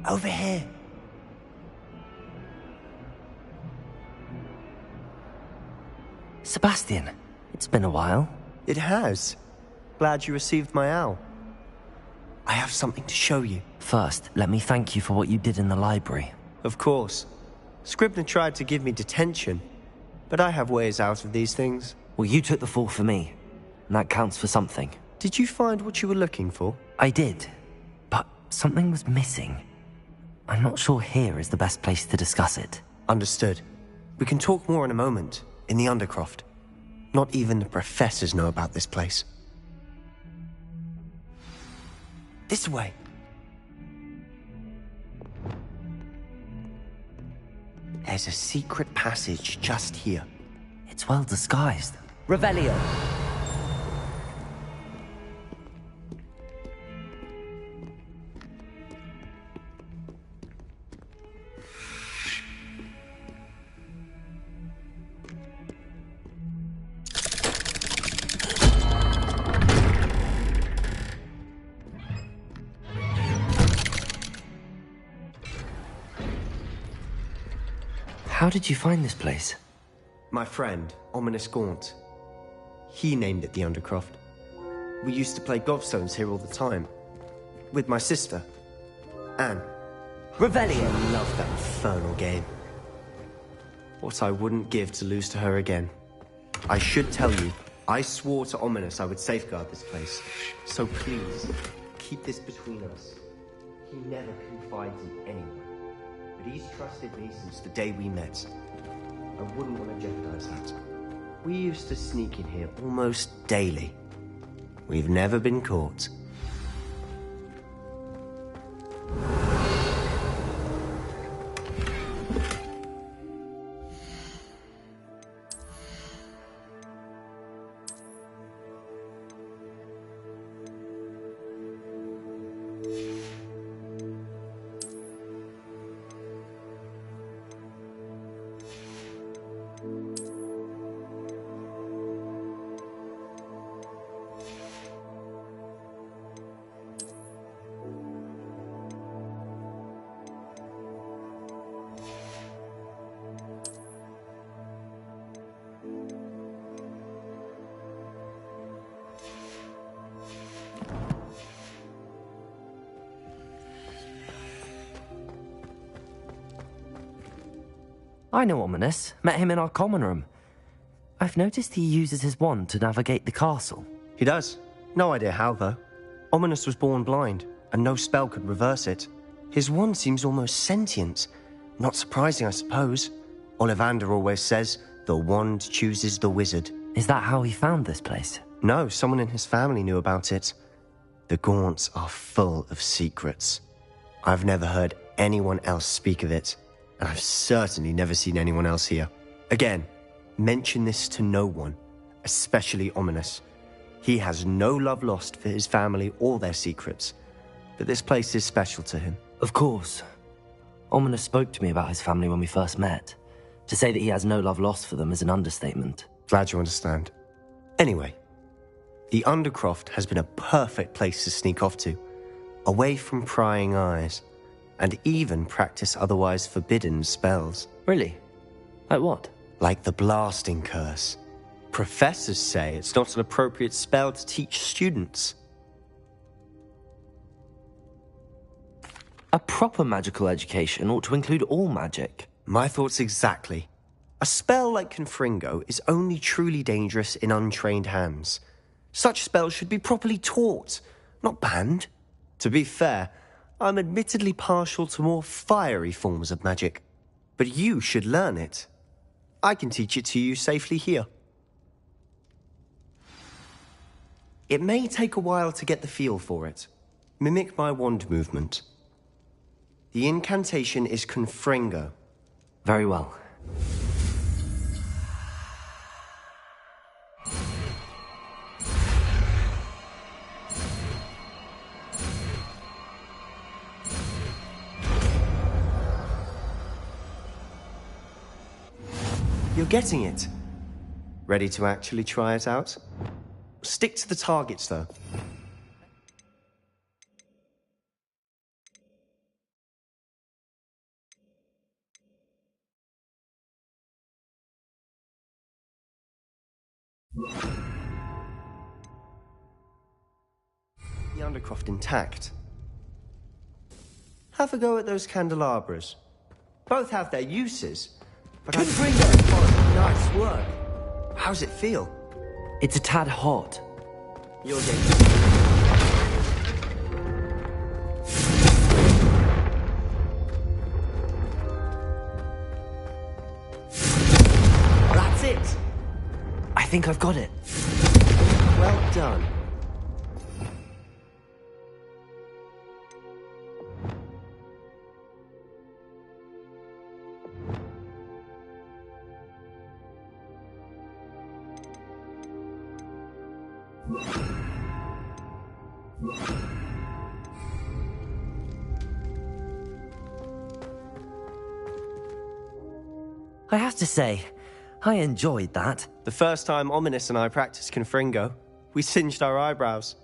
Over here. Sebastian, it's been a while. It has. Glad you received my owl. I have something to show you. First, let me thank you for what you did in the library. Of course. Scribner tried to give me detention, but I have ways out of these things. Well, you took the fall for me, and that counts for something. Did you find what you were looking for? I did, but something was missing. I'm not sure here is the best place to discuss it. Understood. We can talk more in a moment, in the Undercroft. Not even the professors know about this place. This way. There's a secret passage just here. It's well disguised. Revelio. How did you find this place? My friend, Ominous Gaunt. He named it the Undercroft. We used to play gobstones here all the time. With my sister, Anne. Revelio. I love that infernal game. What I wouldn't give to lose to her again. I should tell you, I swore to Ominous I would safeguard this place. So please, keep this between us. He never confides in anyone. But he's trusted me since the day we met. I wouldn't want to jeopardize that. We used to sneak in here almost daily. We've never been caught. I know Ominous. Met him in our common room. I've noticed he uses his wand to navigate the castle. He does. No idea how, though. Ominous was born blind, and no spell could reverse it. His wand seems almost sentient. Not surprising, I suppose. Ollivander always says, the wand chooses the wizard. Is that how he found this place? No, someone in his family knew about it. The Gaunts are full of secrets. I've never heard anyone else speak of it, and I've certainly never seen anyone else here. Again, mention this to no one, especially Ominous. He has no love lost for his family or their secrets, but this place is special to him. Of course. Ominous spoke to me about his family when we first met. To say that he has no love lost for them is an understatement. Glad you understand. Anyway, the Undercroft has been a perfect place to sneak off to, away from prying eyes, and even practice otherwise forbidden spells. Really? Like what? Like the blasting curse. Professors say it's not an appropriate spell to teach students. A proper magical education ought to include all magic. My thoughts exactly. A spell like Confringo is only truly dangerous in untrained hands. Such spells should be properly taught, not banned. To be fair, I'm admittedly partial to more fiery forms of magic. But you should learn it. I can teach it to you safely here. It may take a while to get the feel for it. Mimic my wand movement. The incantation is Confringo. Very well. You're getting it. Ready to actually try it out? Stick to the targets, though. the Undercroft intact. Have a go at those candelabras. Both have their uses, but I bring nice work. How's it feel? It's a tad hot. You're getting... That's it! I think I've got it. Well done. I have to say, I enjoyed that. The first time Ominous and I practiced Confringo, we singed our eyebrows.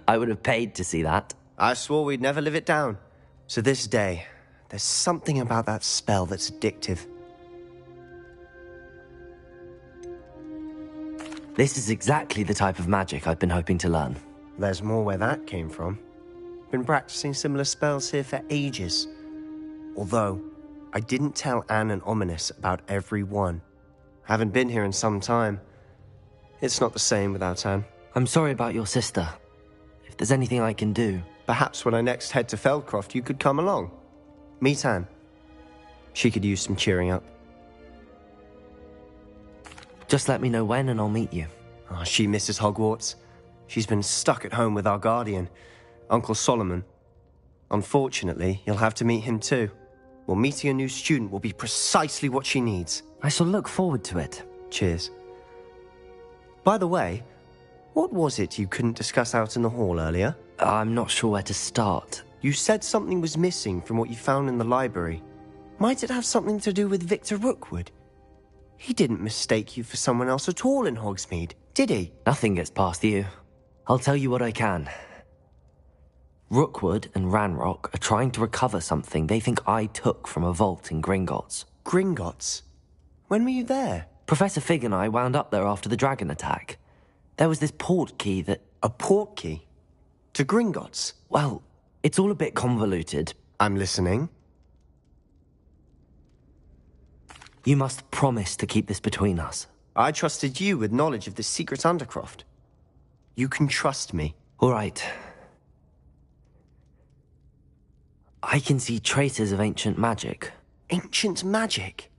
I would have paid to see that. I swore we'd never live it down. So this day, there's something about that spell that's addictive. This is exactly the type of magic I've been hoping to learn. There's more where that came from. Been practicing similar spells here for ages. Although, I didn't tell Anne and Ominous about every one. Haven't been here in some time. It's not the same without Anne. I'm sorry about your sister. If there's anything I can do... Perhaps when I next head to Feldcroft, you could come along. Meet Anne. She could use some cheering up. Just let me know when and I'll meet you. Oh, she misses Hogwarts. She's been stuck at home with our guardian, Uncle Solomon. Unfortunately, you'll have to meet him too. Well, meeting a new student will be precisely what she needs. I shall look forward to it. Cheers. By the way, what was it you couldn't discuss out in the hall earlier? I'm not sure where to start. You said something was missing from what you found in the library. Might it have something to do with Victor Rookwood? He didn't mistake you for someone else at all in Hogsmeade, did he? Nothing gets past you. I'll tell you what I can. Rookwood and Ranrock are trying to recover something they think I took from a vault in Gringotts. Gringotts? When were you there? Professor Fig and I wound up there after the dragon attack. There was this port key that... A port key? To Gringotts? Well, it's all a bit convoluted. I'm listening. You must promise to keep this between us. I trusted you with knowledge of the secret Undercroft. You can trust me. All right. I can see traces of ancient magic. Ancient magic?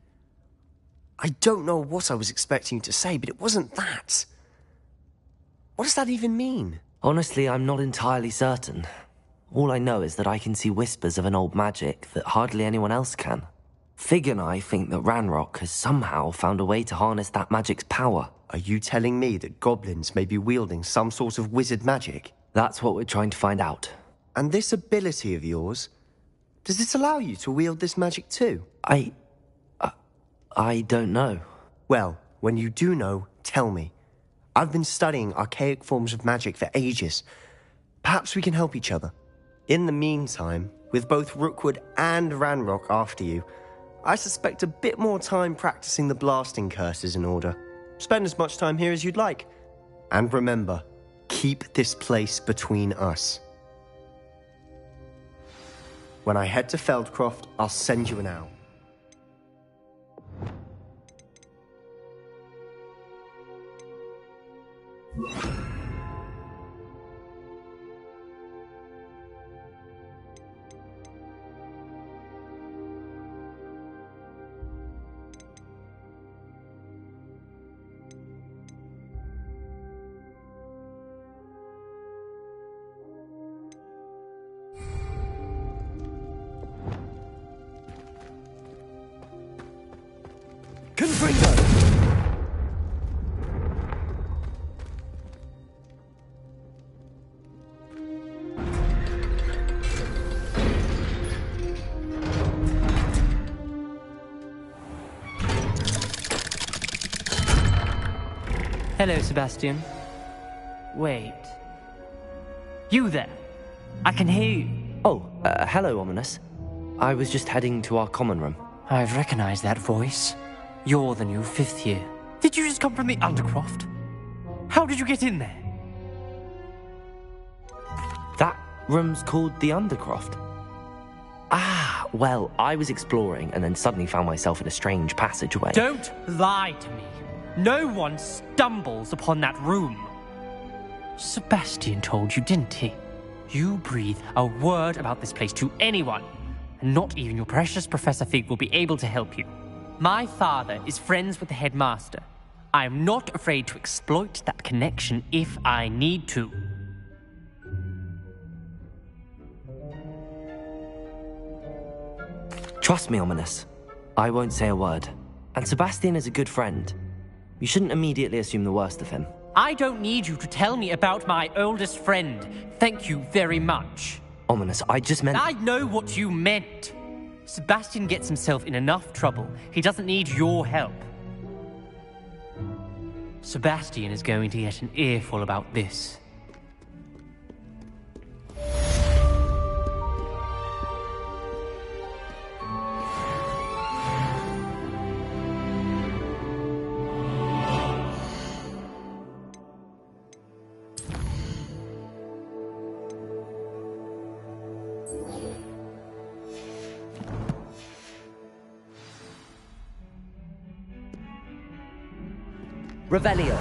I don't know what I was expecting you to say, but it wasn't that. What does that even mean? Honestly, I'm not entirely certain. All I know is that I can see whispers of an old magic that hardly anyone else can. Fig and I think that Ranrock has somehow found a way to harness that magic's power. Are you telling me that goblins may be wielding some sort of wizard magic? That's what we're trying to find out. And this ability of yours, does it allow you to wield this magic too? I don't know. Well, when you do know, tell me. I've been studying archaic forms of magic for ages. Perhaps we can help each other. In the meantime, with both Rookwood and Ranrock after you, I suspect a bit more time practicing the blasting curses in order. Spend as much time here as you'd like. And remember, keep this place between us. When I head to Feldcroft, I'll send you an owl. Hello, Sebastian. Wait. You there? I can hear you. Oh, hello, Ominous. I was just heading to our common room. I've recognized that voice. You're the new 5th year. Did you just come from the Undercroft? How did you get in there? Room's called the Undercroft. Ah, well, I was exploring and then suddenly found myself in a strange passageway. Don't lie to me. No one stumbles upon that room. Sebastian told you, didn't he? You breathe a word about this place to anyone, and not even your precious Professor Fig will be able to help you. My father is friends with the headmaster. I am not afraid to exploit that connection if I need to. Trust me, Ominous. I won't say a word. And Sebastian is a good friend. You shouldn't immediately assume the worst of him. I don't need you to tell me about my oldest friend. Thank you very much. Ominous, I just meant... I know what you meant. Sebastian gets himself in enough trouble. He doesn't need your help. Sebastian is going to get an earful about this. Revelio.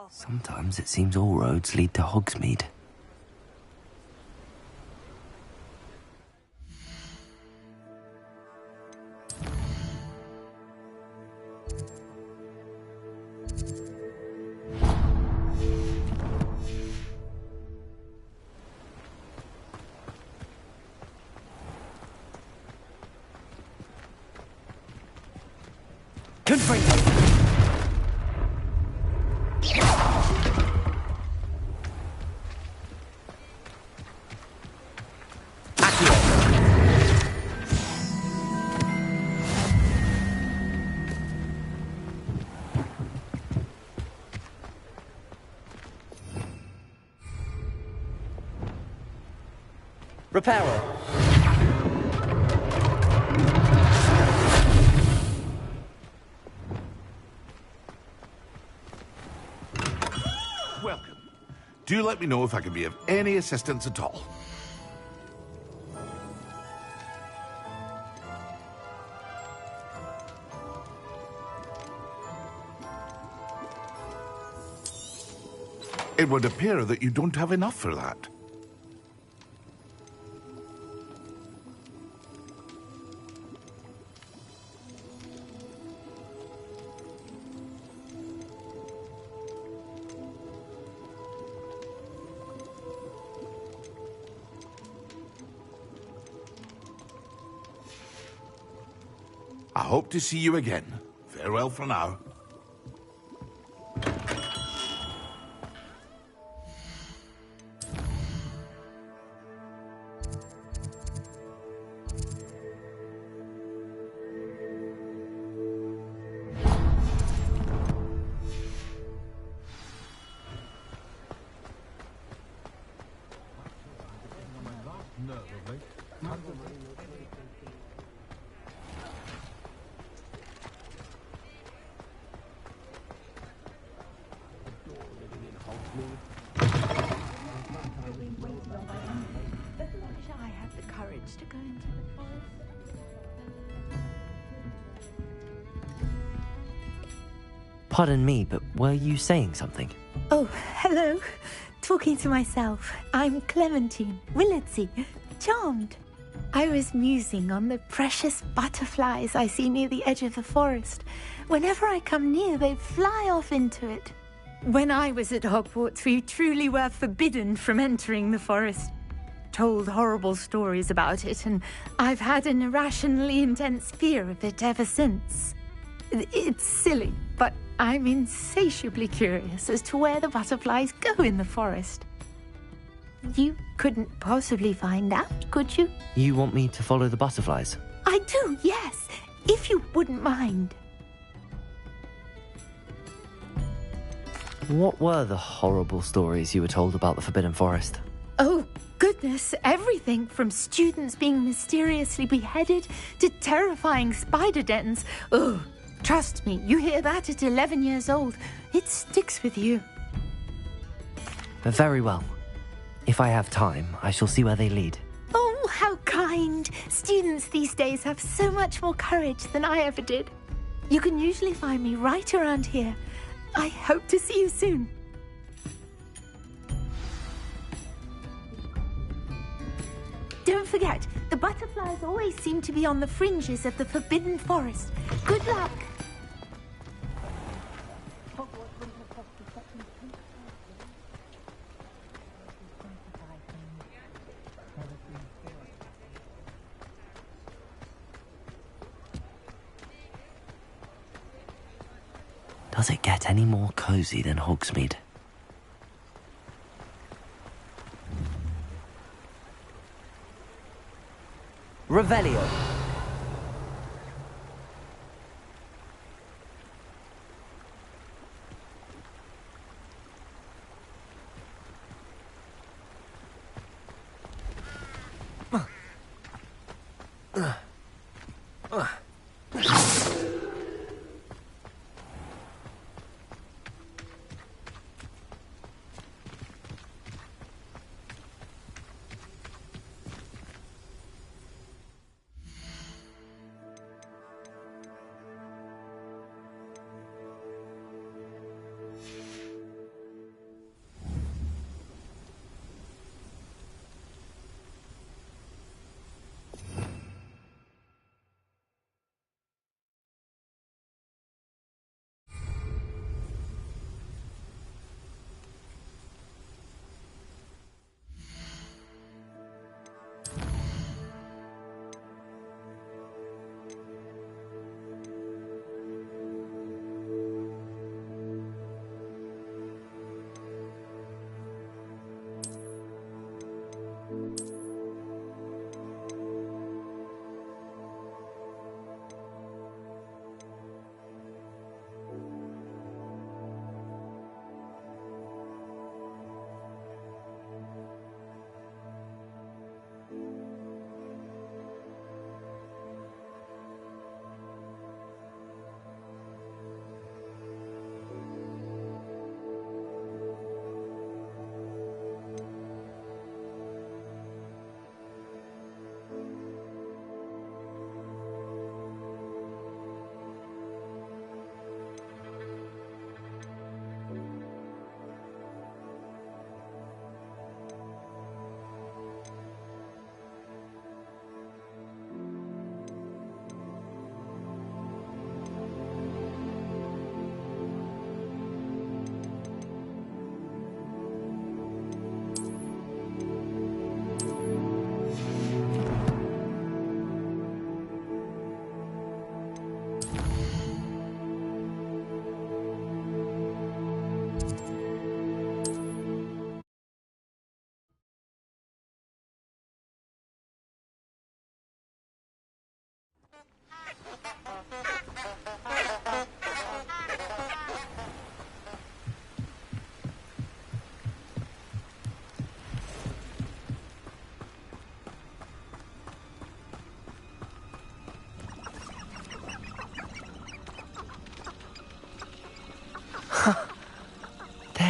Sometimes it seems all roads lead to Hogsmeade. Reparo. Welcome. Do let me know if I can be of any assistance at all. It would appear that you don't have enough for that. I hope to see you again. Farewell for now. I have the courage to go into the forest. Pardon me, but were you saying something? Oh, hello. Talking to myself. I'm Clementine, Willardsey, charmed. I was musing on the precious butterflies I see near the edge of the forest. Whenever I come near, they fly off into it. When I was at Hogwarts, we truly were forbidden from entering the forest. Told horrible stories about it, and I've had an irrationally intense fear of it ever since. It's silly, but I'm insatiably curious as to where the butterflies go in the forest. You couldn't possibly find out, could you? You want me to follow the butterflies? I do, yes, if you wouldn't mind. What were the horrible stories you were told about the Forbidden Forest? Oh, goodness, everything from students being mysteriously beheaded to terrifying spider dens. Ugh, trust me, you hear that at 11 years old, it sticks with you. Very well. If I have time, I shall see where they lead. Oh, how kind. Students these days have so much more courage than I ever did. You can usually find me right around here. I hope to see you soon. Don't forget, the butterflies always seem to be on the fringes of the Forbidden Forest. Good luck. Does it get any more cozy than Hogsmeade? Revelio.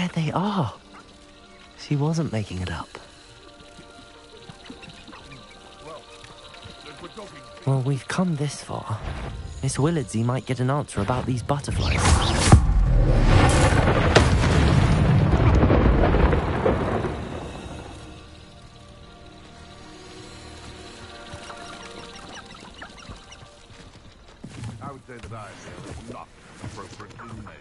There they are. She wasn't making it up. Well, we've come this far. Miss Willardsey might get an answer about these butterflies. I would say that I feel not appropriately named.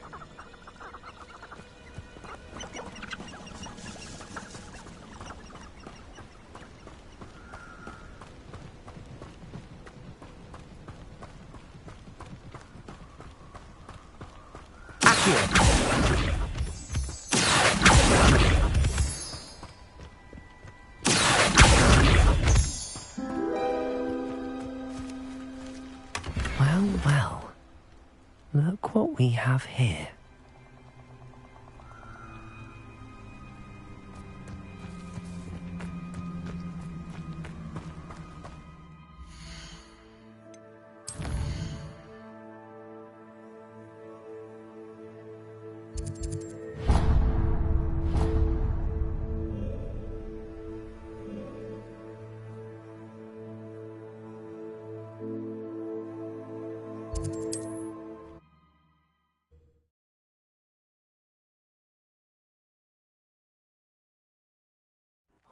Well, well. Look what we have here.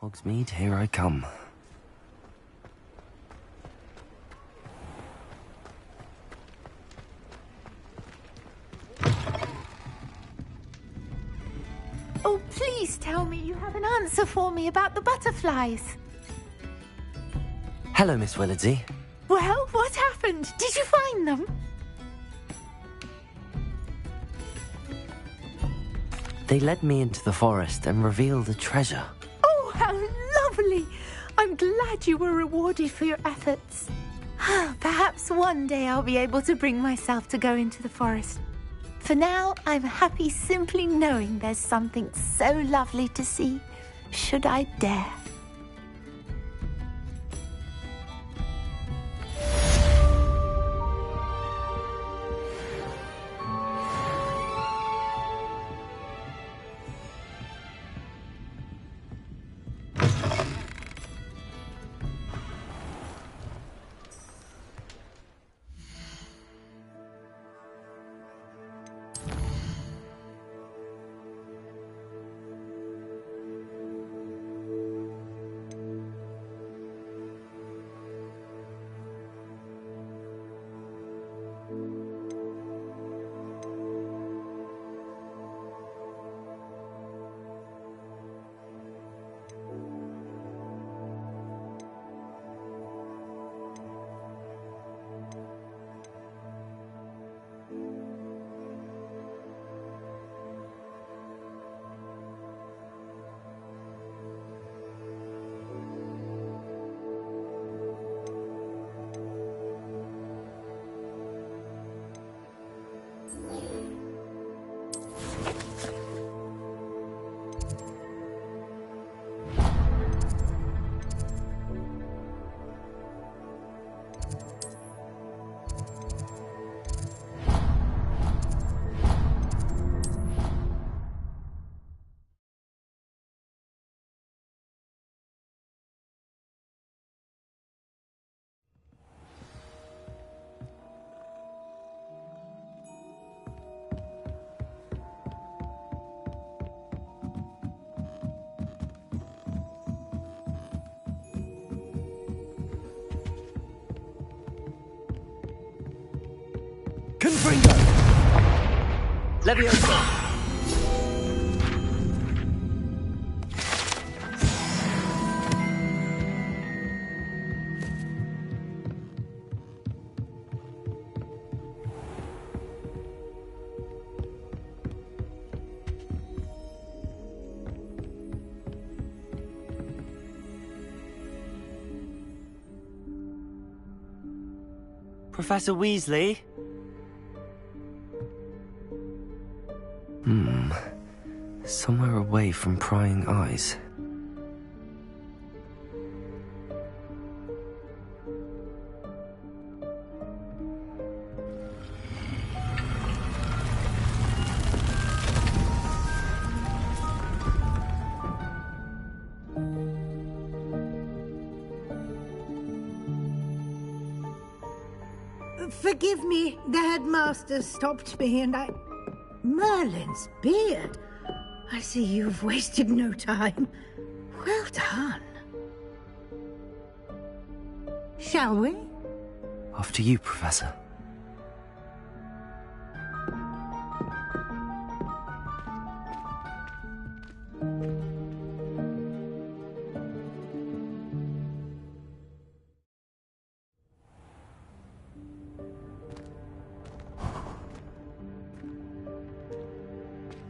Hogsmeade, here I come. Oh, please tell me you have an answer for me about the butterflies. Hello, Miss Willardsey. Well, what happened? Did you find them? They led me into the forest and revealed a treasure. Oh, how lovely! I'm glad you were rewarded for your efforts. Perhaps one day I'll be able to bring myself to go into the forest. For now, I'm happy simply knowing there's something so lovely to see, should I dare. Confringo! Levioso! Professor Weasley? Somewhere away from prying eyes. Forgive me, the headmaster stopped me and I... Merlin's beard. I see you've wasted no time. Well done. Shall we? After you, Professor.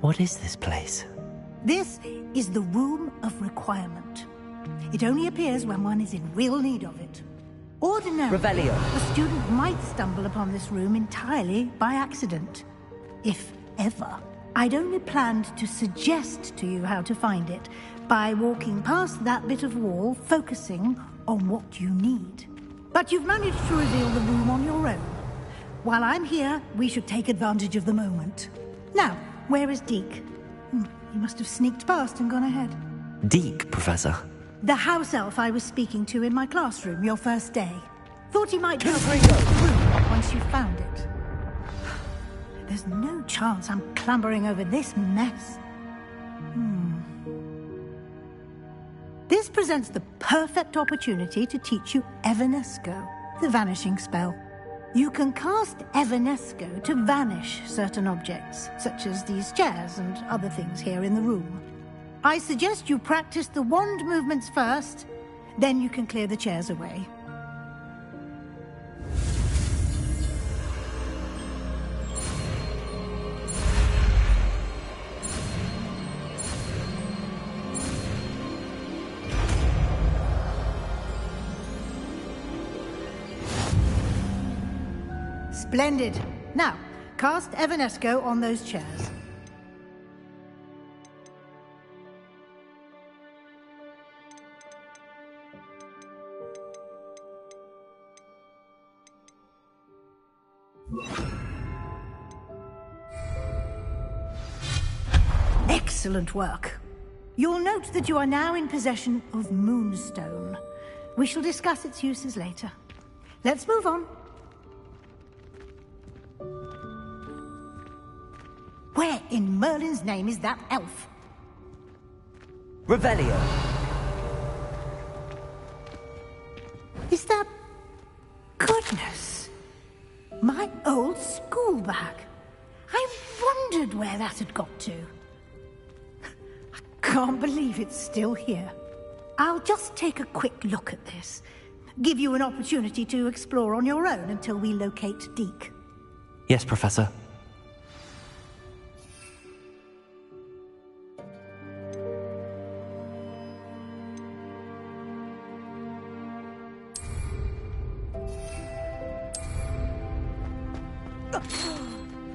What is this place? This is the Room of Requirement. It only appears when one is in real need of it. Ordinarily, Revelio. a student might stumble upon this room entirely by accident. If ever. I'd only planned to suggest to you how to find it by walking past that bit of wall, focusing on what you need. But you've managed to reveal the room on your own. While I'm here, we should take advantage of the moment. Now, where is Deke? He must have sneaked past and gone ahead. Deke, Professor. The house elf I was speaking to in my classroom your first day. Thought he might help you the room once you found it. There's no chance I'm clambering over this mess. This presents the perfect opportunity to teach you Evanesco, the vanishing spell. You can cast Evanesco to vanish certain objects, such as these chairs and other things here in the room. I suggest you practice the wand movements first, then you can clear the chairs away. Splendid. Now, cast Evanesco on those chairs. Excellent work. You'll note that you are now in possession of Moonstone. We shall discuss its uses later. Let's move on. Where in Merlin's name is that elf? Revelio. Is that... Goodness! My old school bag. I wondered where that had got to. I can't believe it's still here. I'll just take a quick look at this. Give you an opportunity to explore on your own until we locate Deke. Yes, Professor.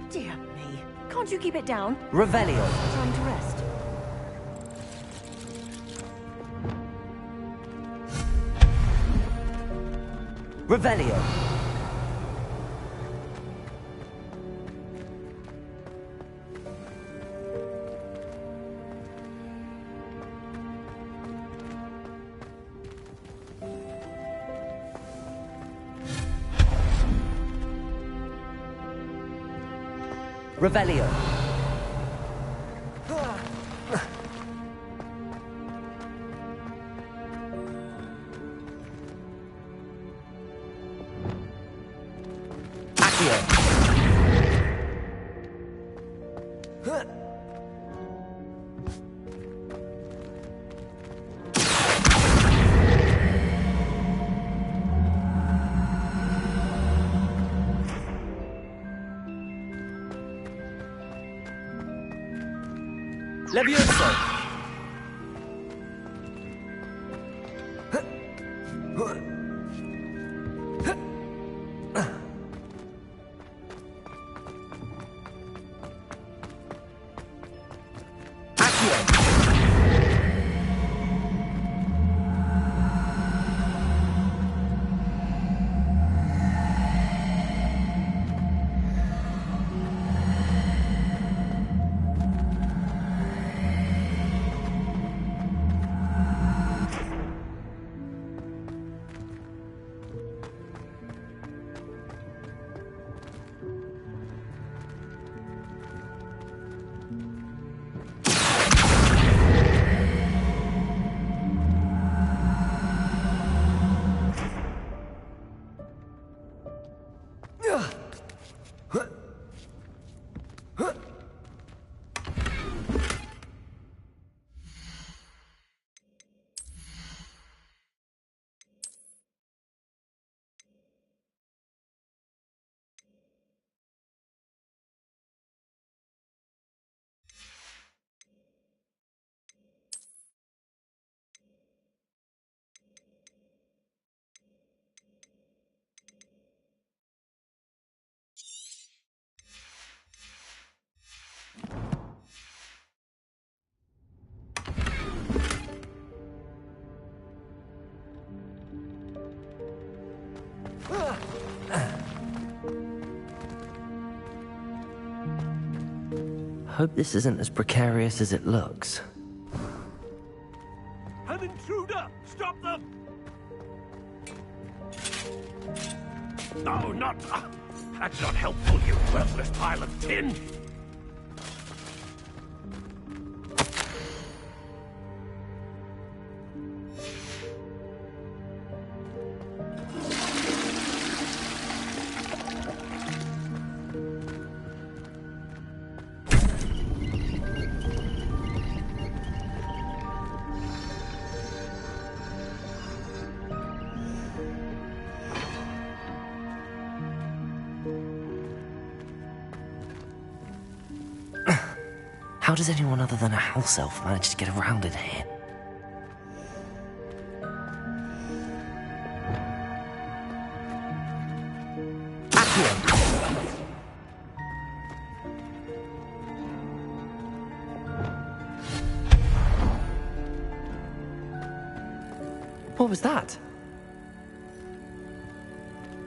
Dear me. Can't you keep it down? Revelio. Trying to rest. Revelio. Revelio. Levioso! Hope this isn't as precarious as it looks. An intruder! Stop them! No, not... that's not helpful, you worthless pile of tin! How does anyone other than a house elf manage to get around in here? What was that?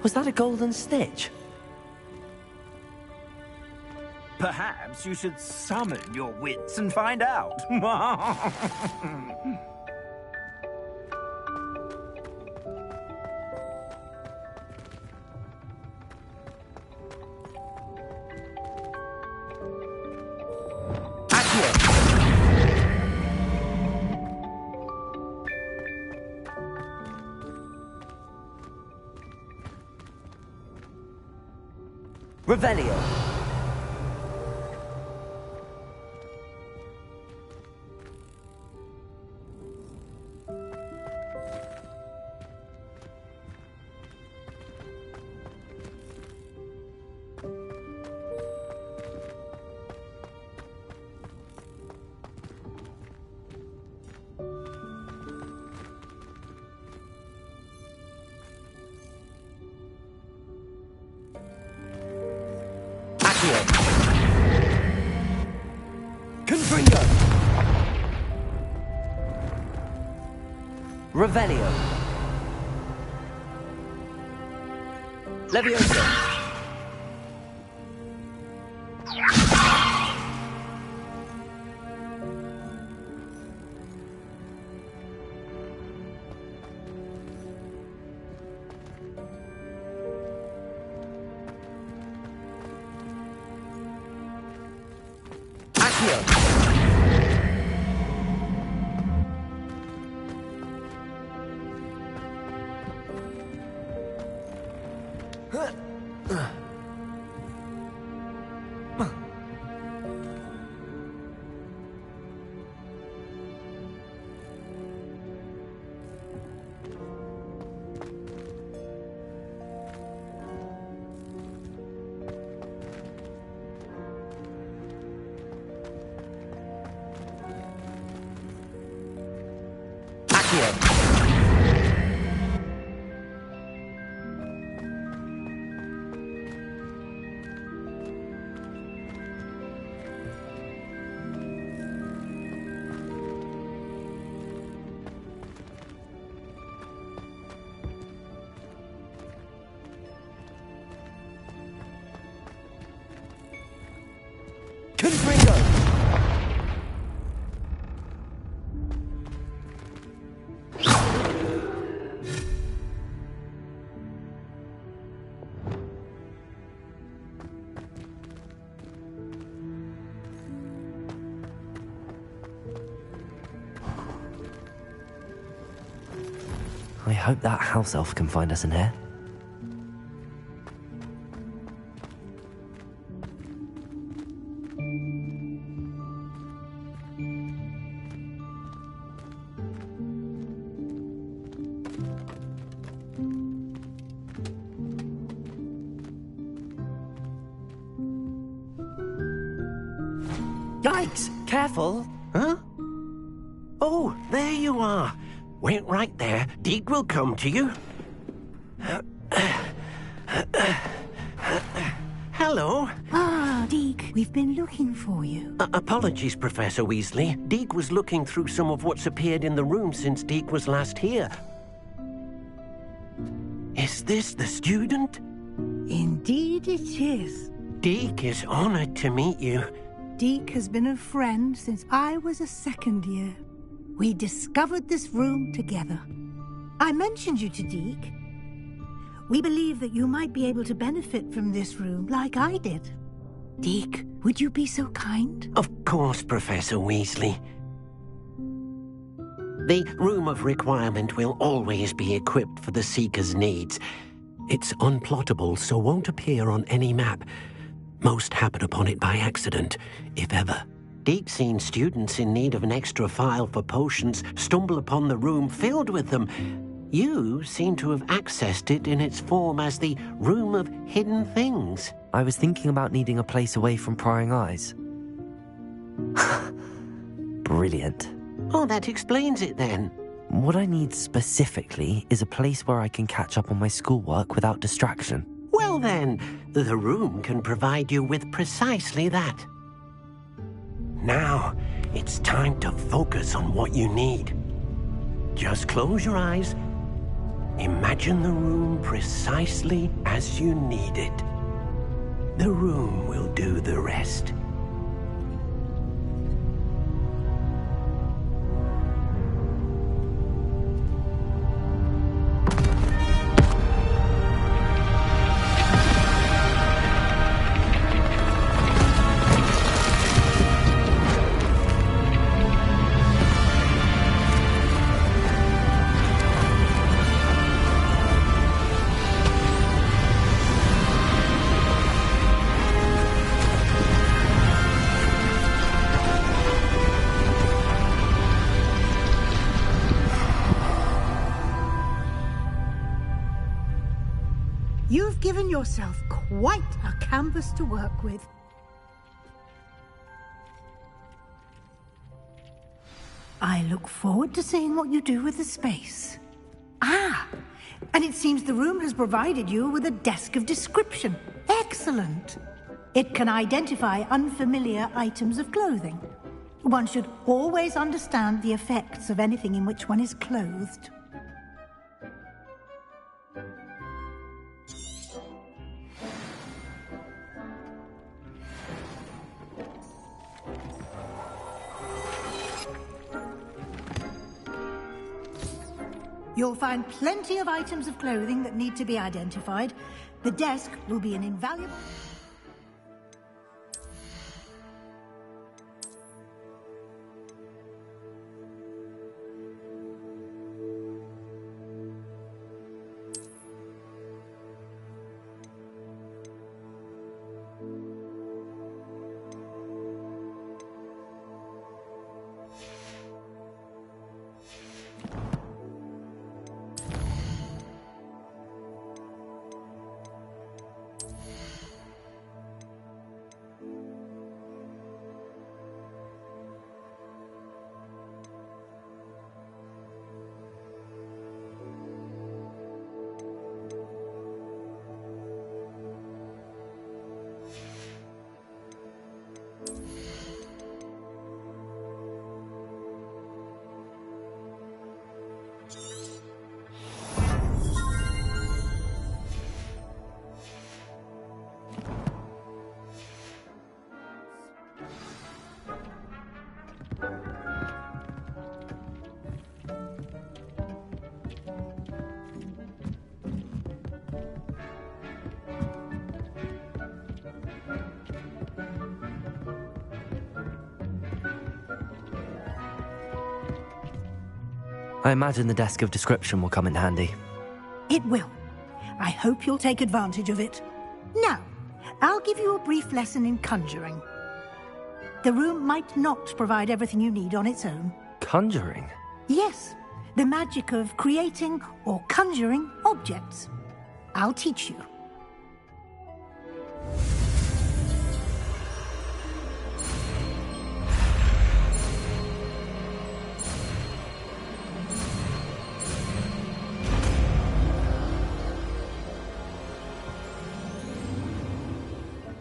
Was that a golden stitch? Perhaps you should summon your wits and find out. Revelio. Confringo. Revelio. Levioso. Confringo. I hope that house elf can find us in here. Yikes! Careful! Huh? Oh, there you are. Wait right there. Deek will come to you. Hello. Ah, Deek, we've been looking for you. Apologies, Professor Weasley. Deek was looking through some of what's appeared in the room since Deek was last here. Is this the student? Indeed it is. Deek is honored to meet you. Deke has been a friend since I was a second year. We discovered this room together. I mentioned you to Deke. We believe that you might be able to benefit from this room like I did. Deke, would you be so kind? Of course, Professor Weasley. The Room of Requirement will always be equipped for the Seeker's needs. It's unplottable, so won't appear on any map. Most happen upon it by accident, if ever. Deke's seen students in need of an extra file for potions stumble upon the room filled with them. You seem to have accessed it in its form as the Room of Hidden Things. I was thinking about needing a place away from prying eyes. Brilliant. Oh, that explains it then. What I need specifically is a place where I can catch up on my schoolwork without distraction. Well then, the room can provide you with precisely that. Now, it's time to focus on what you need. Just close your eyes. Imagine the room precisely as you need it. The room will do the rest. You've given yourself quite a canvas to work with. I look forward to seeing what you do with the space. Ah, and it seems the room has provided you with a desk of description. Excellent. It can identify unfamiliar items of clothing. One should always understand the effects of anything in which one is clothed. You'll find plenty of items of clothing that need to be identified. The desk will be an invaluable... I imagine the desk of description will come in handy. It will. I hope you'll take advantage of it. Now, I'll give you a brief lesson in conjuring. The room might not provide everything you need on its own. Conjuring? Yes, the magic of creating or conjuring objects. I'll teach you.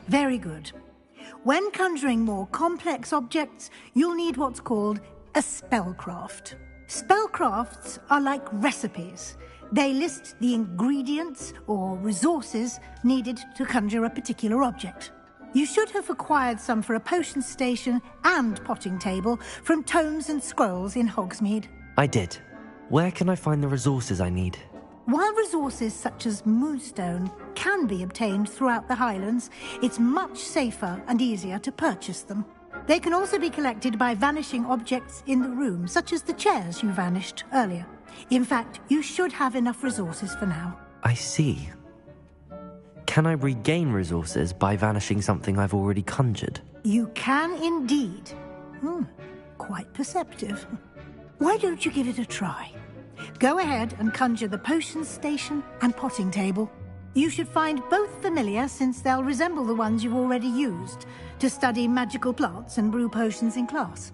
Very good. When conjuring more complex objects, you'll need what's called a spellcraft. Spellcrafts are like recipes. They list the ingredients or resources needed to conjure a particular object. You should have acquired some for a potion station and potting table from tomes and scrolls in Hogsmeade. I did. Where can I find the resources I need? While resources such as moonstone can be obtained throughout the Highlands, it's much safer and easier to purchase them. They can also be collected by vanishing objects in the room, such as the chairs you vanished earlier. In fact, you should have enough resources for now. I see. Can I regain resources by vanishing something I've already conjured? You can indeed. Quite perceptive. Why don't you give it a try? Go ahead and conjure the potion station and potting table. You should find both familiar, since they'll resemble the ones you've already used to study magical plants and brew potions in class.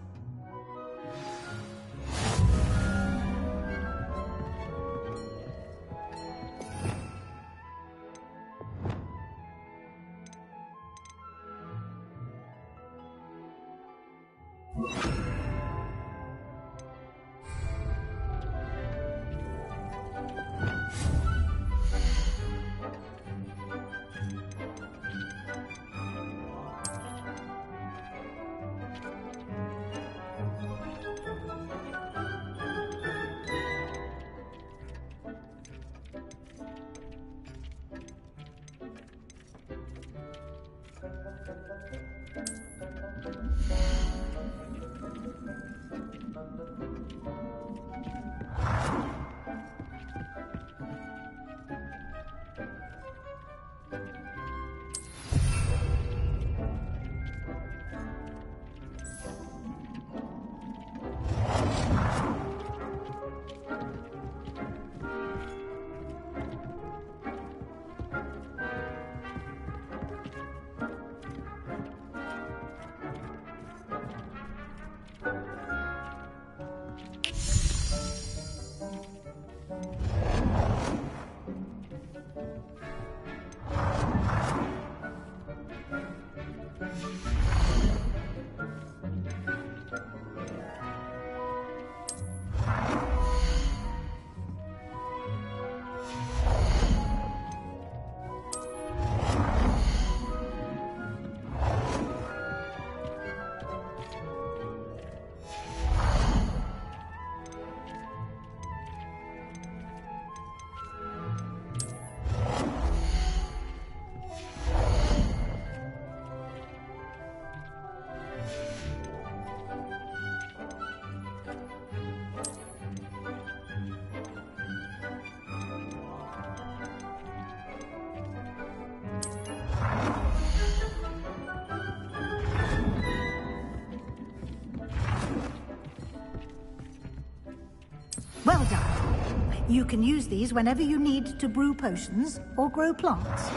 Well done. You can use these whenever you need to brew potions or grow plants.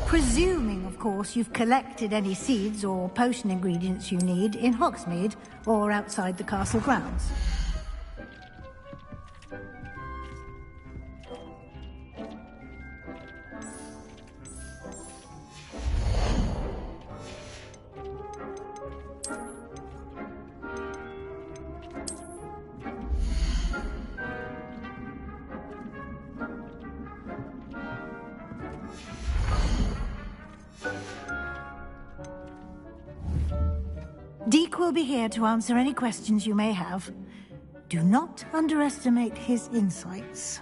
Presuming, of course, you've collected any seeds or potion ingredients you need in Hogsmeade or outside the castle grounds. Deek will be here to answer any questions you may have. Do not underestimate his insights.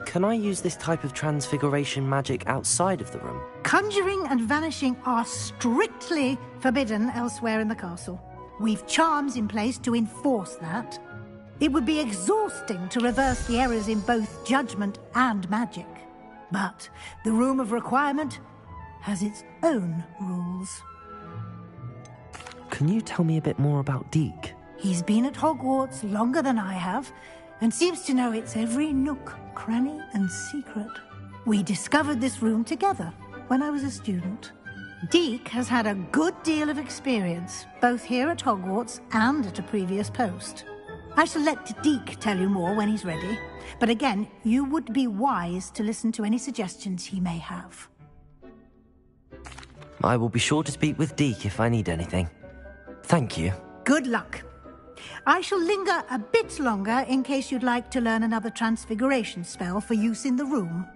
Can I use this type of transfiguration magic outside of the room? Conjuring and vanishing are strictly forbidden elsewhere in the castle. We've charms in place to enforce that. It would be exhausting to reverse the errors in both judgment and magic. But the Room of Requirement has its own rules. Can you tell me a bit more about Deek? He's been at Hogwarts longer than I have, and seems to know its every nook, cranny, and secret. We discovered this room together when I was a student. Deek has had a good deal of experience, both here at Hogwarts and at a previous post. I shall let Deek tell you more when he's ready, but again, you would be wise to listen to any suggestions he may have. I will be sure to speak with Deek if I need anything. Thank you. Good luck. I shall linger a bit longer in case you'd like to learn another transfiguration spell for use in the room.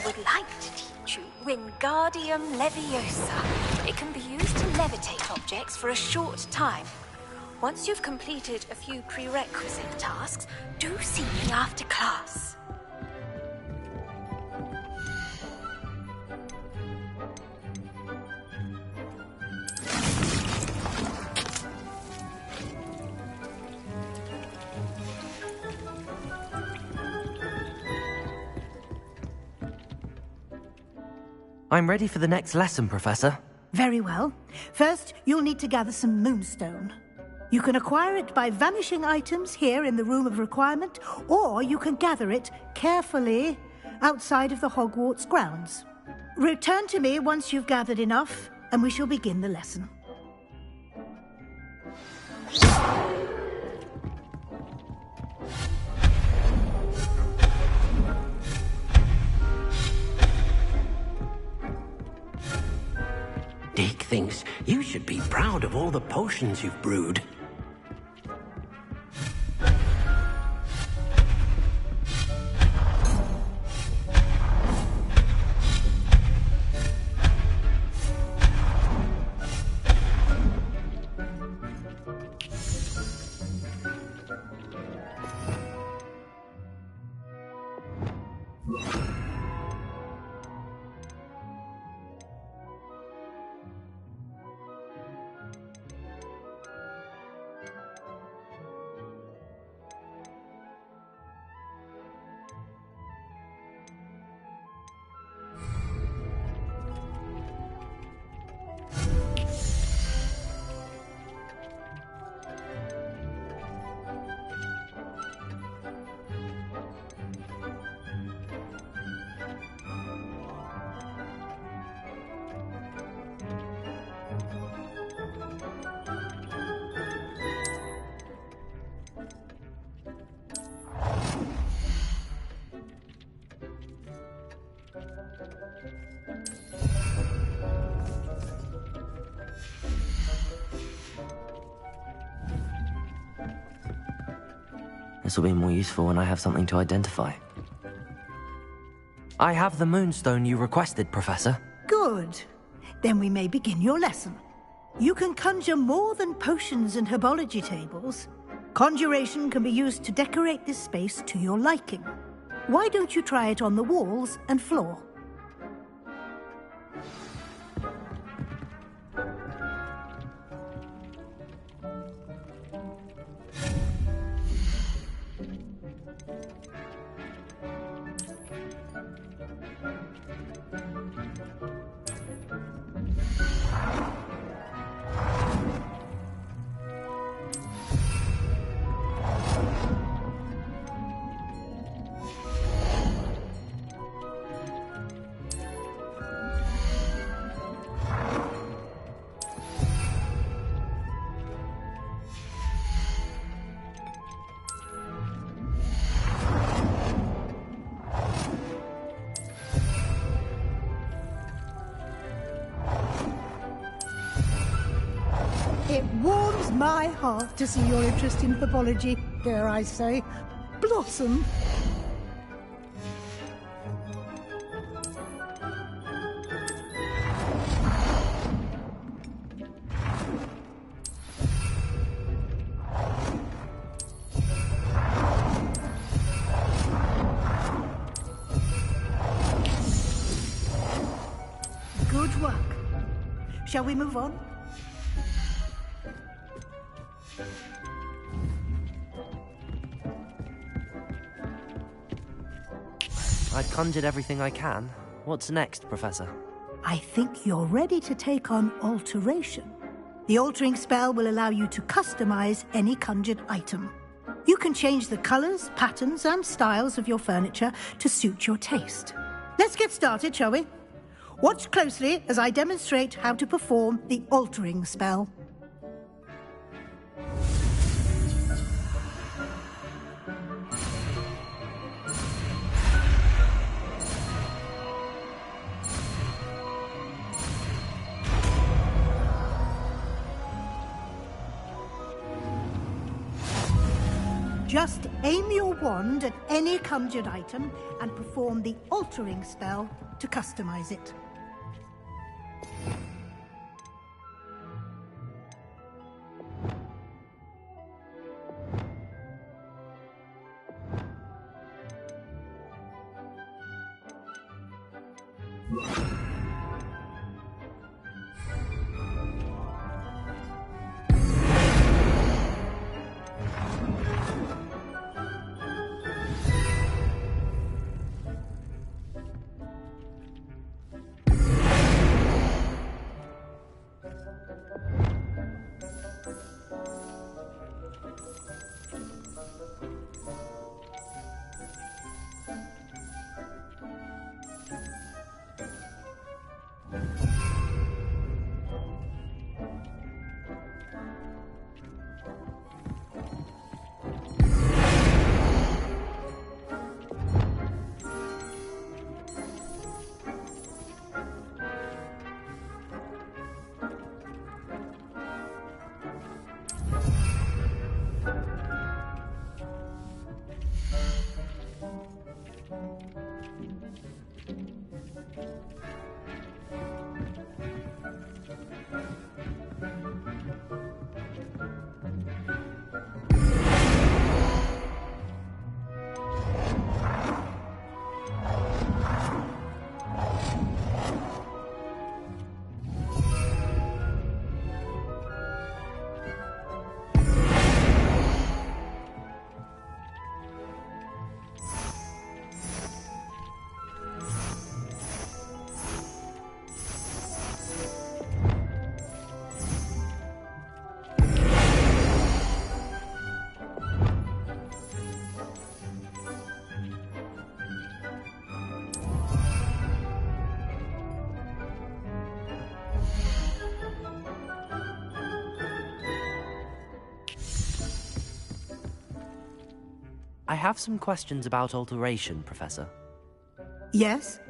would like to teach you Wingardium Leviosa. It can be used to levitate objects for a short time. Once you've completed a few prerequisite tasks, do see me after class. I'm ready for the next lesson, Professor. Very well. First, you'll need to gather some moonstone. You can acquire it by vanishing items here in the Room of Requirement, or you can gather it carefully outside of the Hogwarts grounds. Return to me once you've gathered enough, and we shall begin the lesson. Dick thinks you should be proud of all the potions you've brewed. This will be more useful when I have something to identify. I have the moonstone you requested, Professor. Good. Then we may begin your lesson. You can conjure more than potions and herbology tables. Conjuration can be used to decorate this space to your liking. Why don't you try it on the walls and floor? It warms my heart to see your interest in herbology, dare I say, blossom. Good work. Shall we move on? I've conjured everything I can. What's next, Professor? I think you're ready to take on alteration. The altering spell will allow you to customize any conjured item. You can change the colors, patterns, and styles of your furniture to suit your taste. Let's get started, shall we? Watch closely as I demonstrate how to perform the altering spell. Just aim your wand at any conjured item and perform the altering spell to customize it. I have some questions about alteration, Professor. Yes?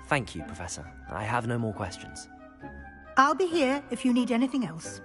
Thank you, Professor. I have no more questions. I'll be here if you need anything else.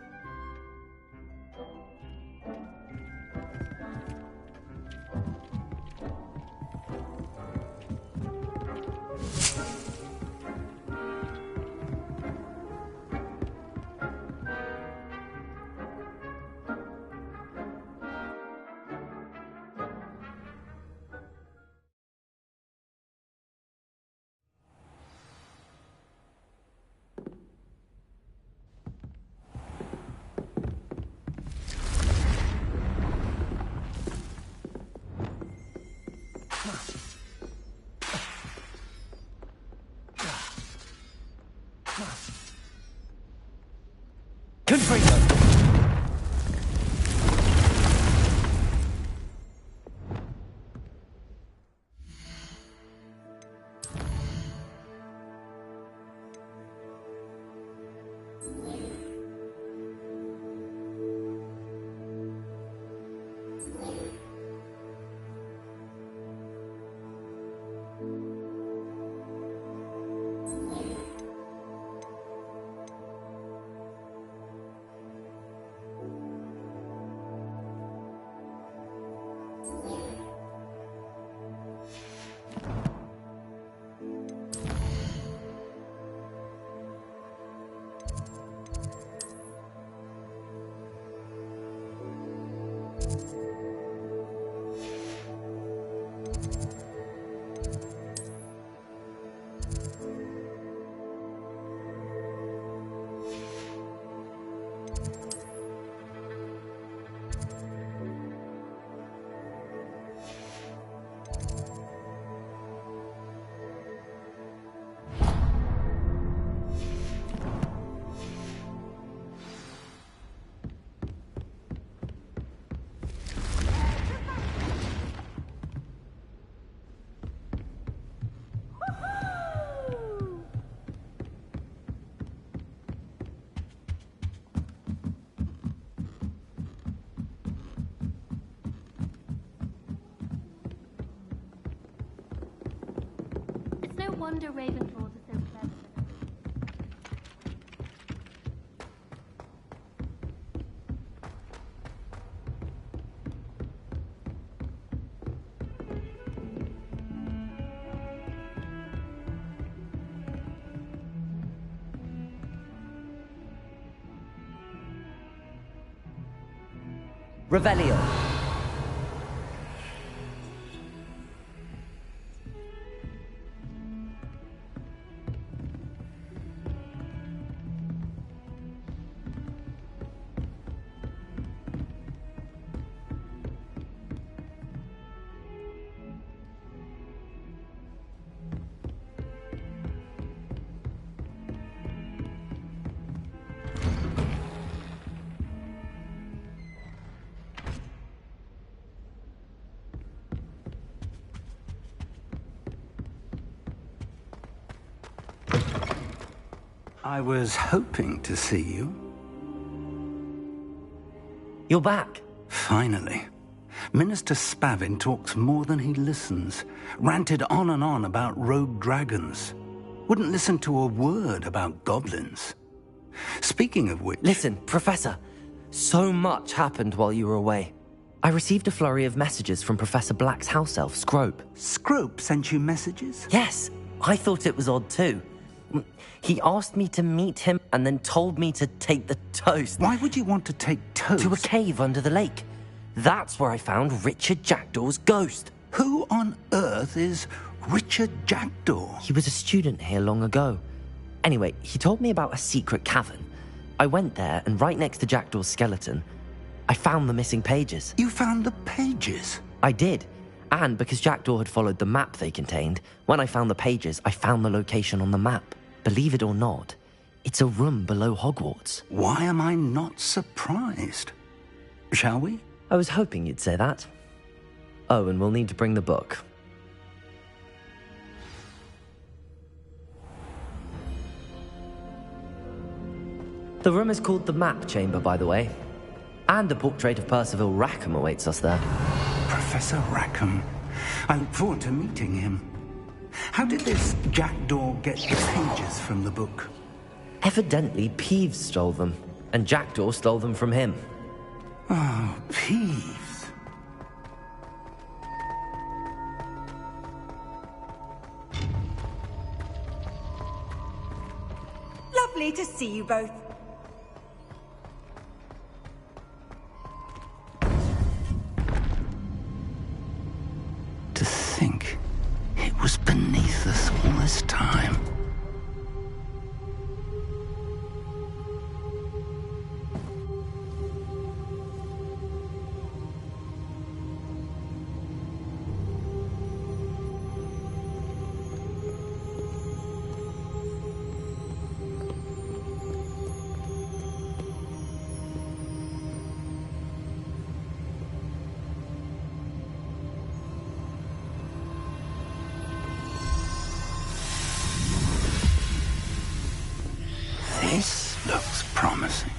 Wonder Ravenclaws are so clever. Revelio. I was hoping to see you. You're back. Finally. Minister Spavin talks more than he listens. Ranted on and on about rogue dragons. Wouldn't listen to a word about goblins. Speaking of which... Listen, Professor. So much happened while you were away. I received a flurry of messages from Professor Black's house elf, Scrope. Scrope sent you messages? Yes. I thought it was odd too. He asked me to meet him and then told me to take the toast. Why would you want to take toast? To a cave under the lake. That's where I found Richard Jackdaw's ghost. Who on earth is Richard Jackdaw? He was a student here long ago. Anyway, he told me about a secret cavern. I went there, and right next to Jackdaw's skeleton, I found the missing pages. You found the pages? I did. And because Jackdaw had followed the map they contained, when I found the pages, I found the location on the map. Believe it or not, it's a room below Hogwarts. Why am I not surprised? Shall we? I was hoping you'd say that. Oh, and we'll need to bring the book. The room is called the Map Chamber, by the way. And a portrait of Percival Rackham awaits us there. Professor Rackham. I look forward to meeting him. How did this Jackdaw get the pages from the book? Evidently, Peeves stole them, and Jackdaw stole them from him. Oh, Peeves. Lovely to see you both. To think it was beneath us all this time. This looks promising.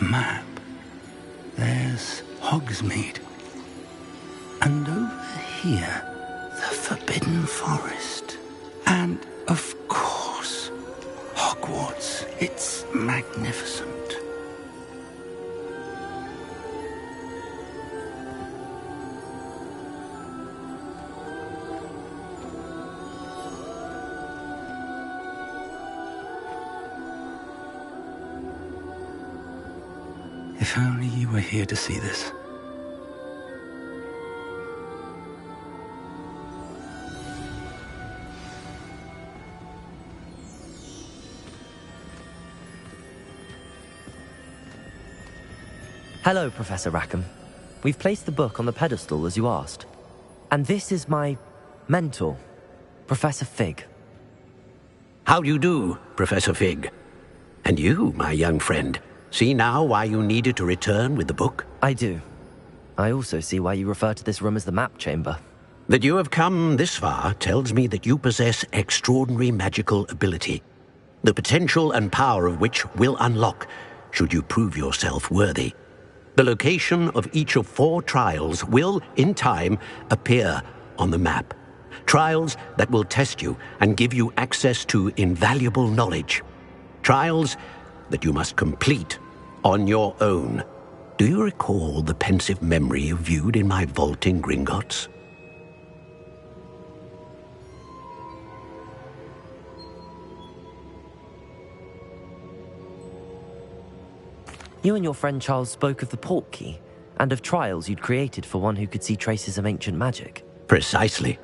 Map. There's Hogsmeade. And over here, the Forbidden Forest. And, of course, Hogwarts. It's magnificent. If only you were here to see this. Hello, Professor Rackham. We've placed the book on the pedestal as you asked. And this is my mentor, Professor Fig. How do you do, Professor Fig? And you, my young friend, see now why you needed to return with the book? I do. I also see why you refer to this room as the Map Chamber. That you have come this far tells me that you possess extraordinary magical ability, the potential and power of which will unlock should you prove yourself worthy. The location of each of 4 trials will, in time, appear on the map. Trials that will test you and give you access to invaluable knowledge. Trials that you must complete on your own. Do you recall the pensive memory you viewed in my vault in Gringotts? You and your friend Charles spoke of the port key, and of trials you'd created for one who could see traces of ancient magic. Precisely.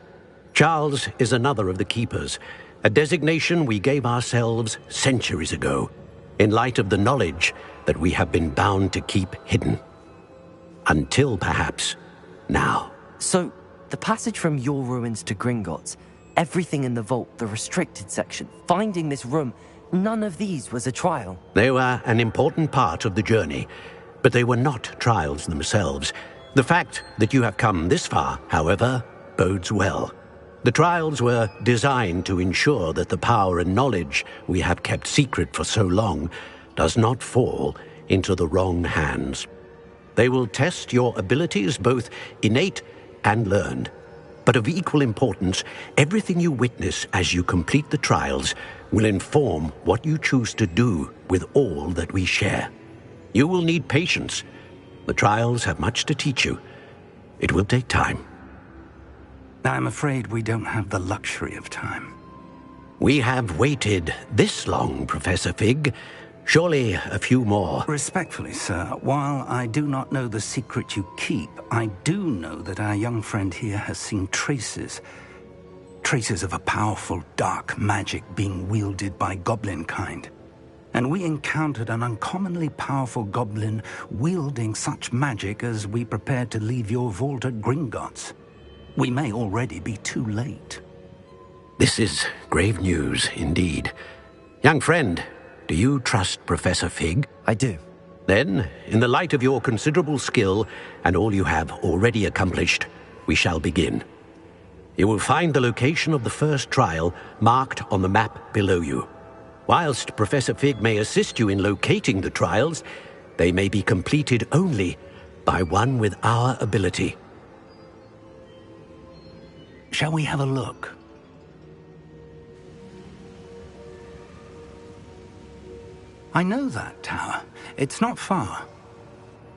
Charles is another of the Keepers, a designation we gave ourselves centuries ago, in light of the knowledge that we have been bound to keep hidden. Until, perhaps, now. So, the passage from your ruins to Gringotts, everything in the vault, the restricted section, finding this room, none of these was a trial. They were an important part of the journey, but they were not trials themselves. The fact that you have come this far, however, bodes well. The trials were designed to ensure that the power and knowledge we have kept secret for so long does not fall into the wrong hands. They will test your abilities, both innate and learned. But of equal importance, everything you witness as you complete the trials will inform what you choose to do with all that we share. You will need patience. The trials have much to teach you. It will take time. I'm afraid we don't have the luxury of time. We have waited this long, Professor Fig. Surely a few more. Respectfully, sir, while I do not know the secret you keep, I do know that our young friend here has seen traces of a powerful dark magic being wielded by goblin kind. And we encountered an uncommonly powerful goblin wielding such magic as we prepared to leave your vault at Gringotts. We may already be too late. This is grave news, indeed. Young friend, do you trust Professor Fig? I do. Then, in the light of your considerable skill and all you have already accomplished, we shall begin. You will find the location of the first trial marked on the map below you. Whilst Professor Fig may assist you in locating the trials, they may be completed only by one with our ability. Shall we have a look? I know that tower. It's not far.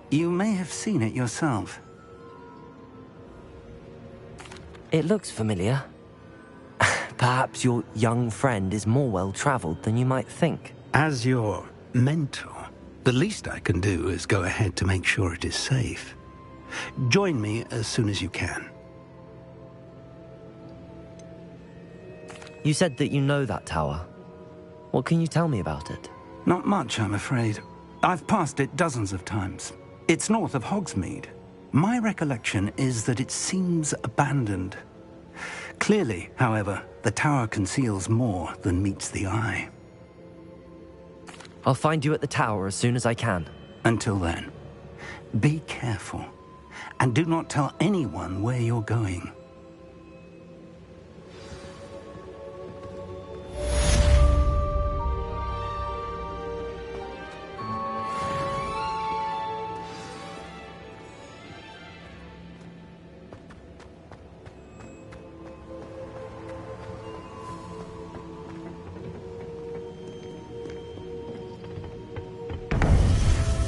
You may have seen it yourself. It looks familiar. Perhaps your young friend is more well-traveled than you might think. As your mentor, the least I can do is go ahead to make sure it is safe. Join me as soon as you can. You said that you know that tower. What can you tell me about it? Not much, I'm afraid. I've passed it dozens of times. It's north of Hogsmeade. My recollection is that it seems abandoned. Clearly, however, the tower conceals more than meets the eye. I'll find you at the tower as soon as I can. Until then, be careful, and do not tell anyone where you're going.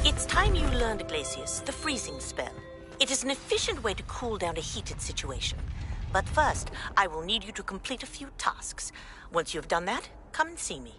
It's time you learned, Glacius, the freezing spell. It is an efficient way to cool down a heated situation. But first, I will need you to complete a few tasks. Once you have done that, come and see me.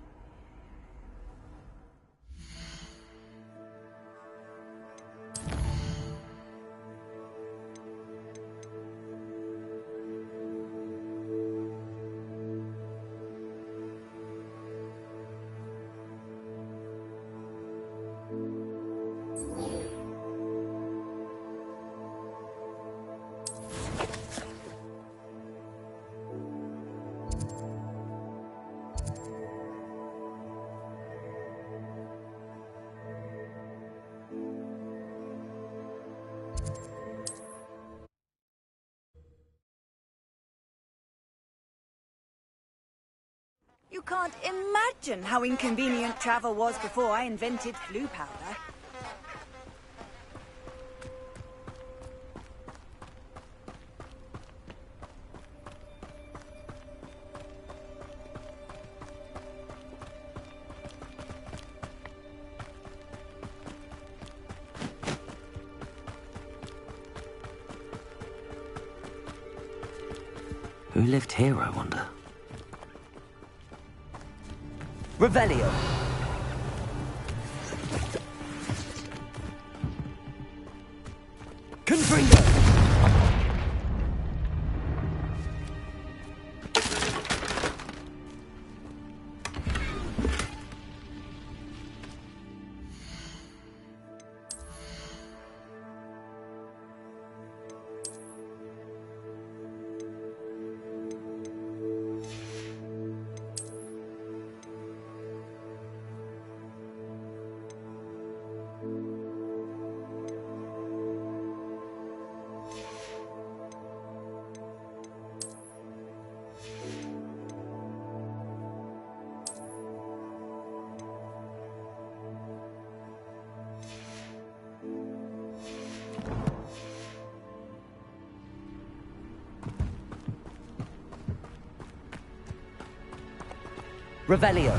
You can't imagine how inconvenient travel was before I invented flu powder. Who lived here, I wonder? Revelio. Confringo. Revelio.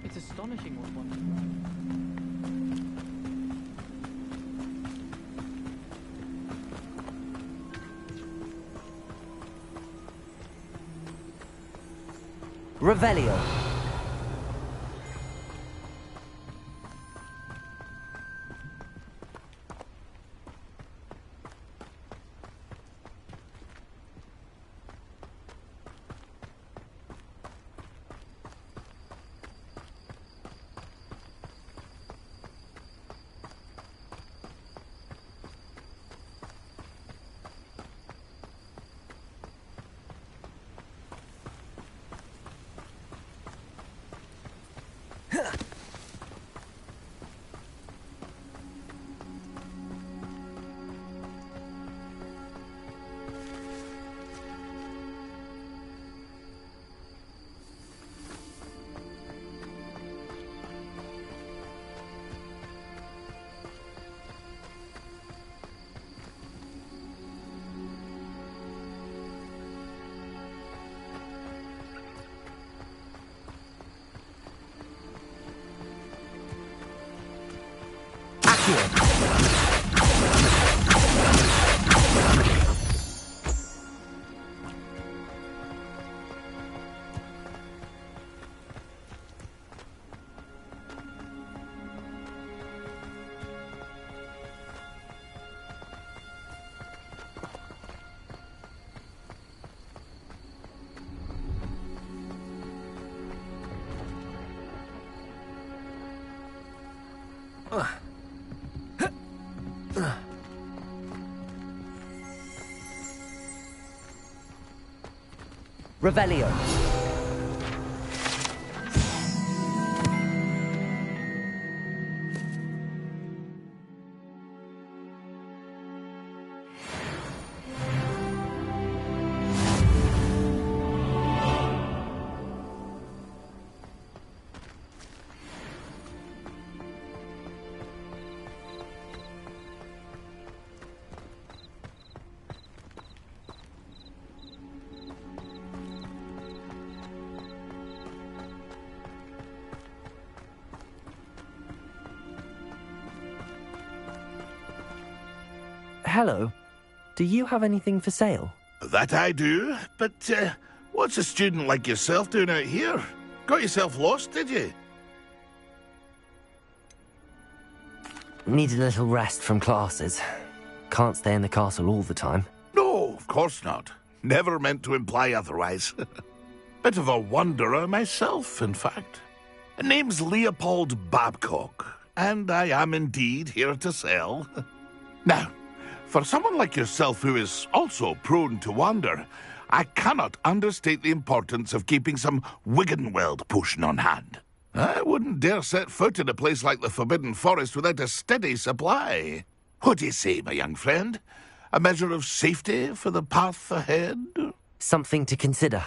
It's astonishing what one can Revelio. Revelio. Hello. Do you have anything for sale? That I do, but what's a student like yourself doing out here? Got yourself lost, did you? Needed a little rest from classes. Can't stay in the castle all the time. No, of course not. Never meant to imply otherwise. Bit of a wanderer myself, in fact. Name's Leopold Babcock, and I am indeed here to sell. Now, for someone like yourself who is also prone to wander, I cannot understate the importance of keeping some Wiggenweld potion on hand. I wouldn't dare set foot in a place like the Forbidden Forest without a steady supply. What do you say, my young friend? A measure of safety for the path ahead? Something to consider.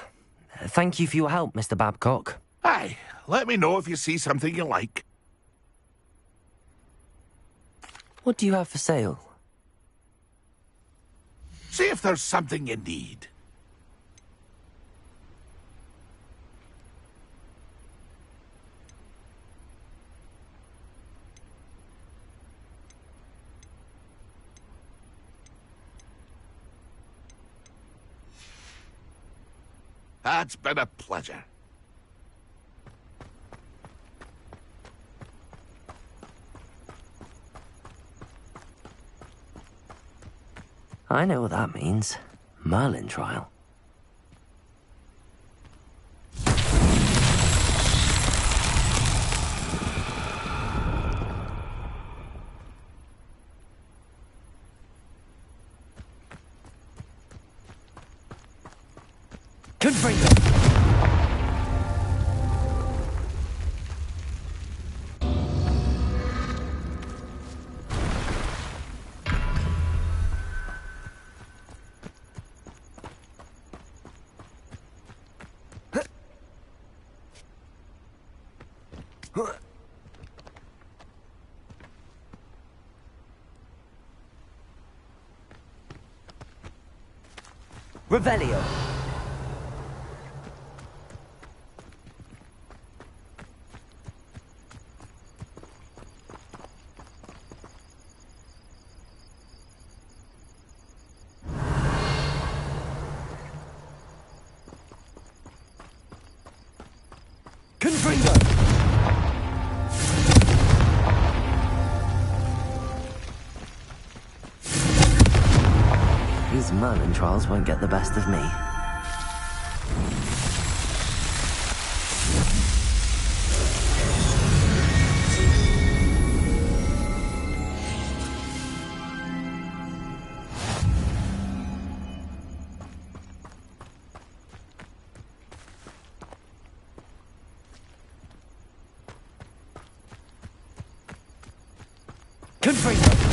Thank you for your help, Mr. Babcock. Aye, let me know if you see something you like. What do you have for sale? See if there's something you need. It's been a pleasure. I know what that means. Merlin trial. Confringo! Revelio. Confringo. These Merlin trials won't get the best of me. Confringo.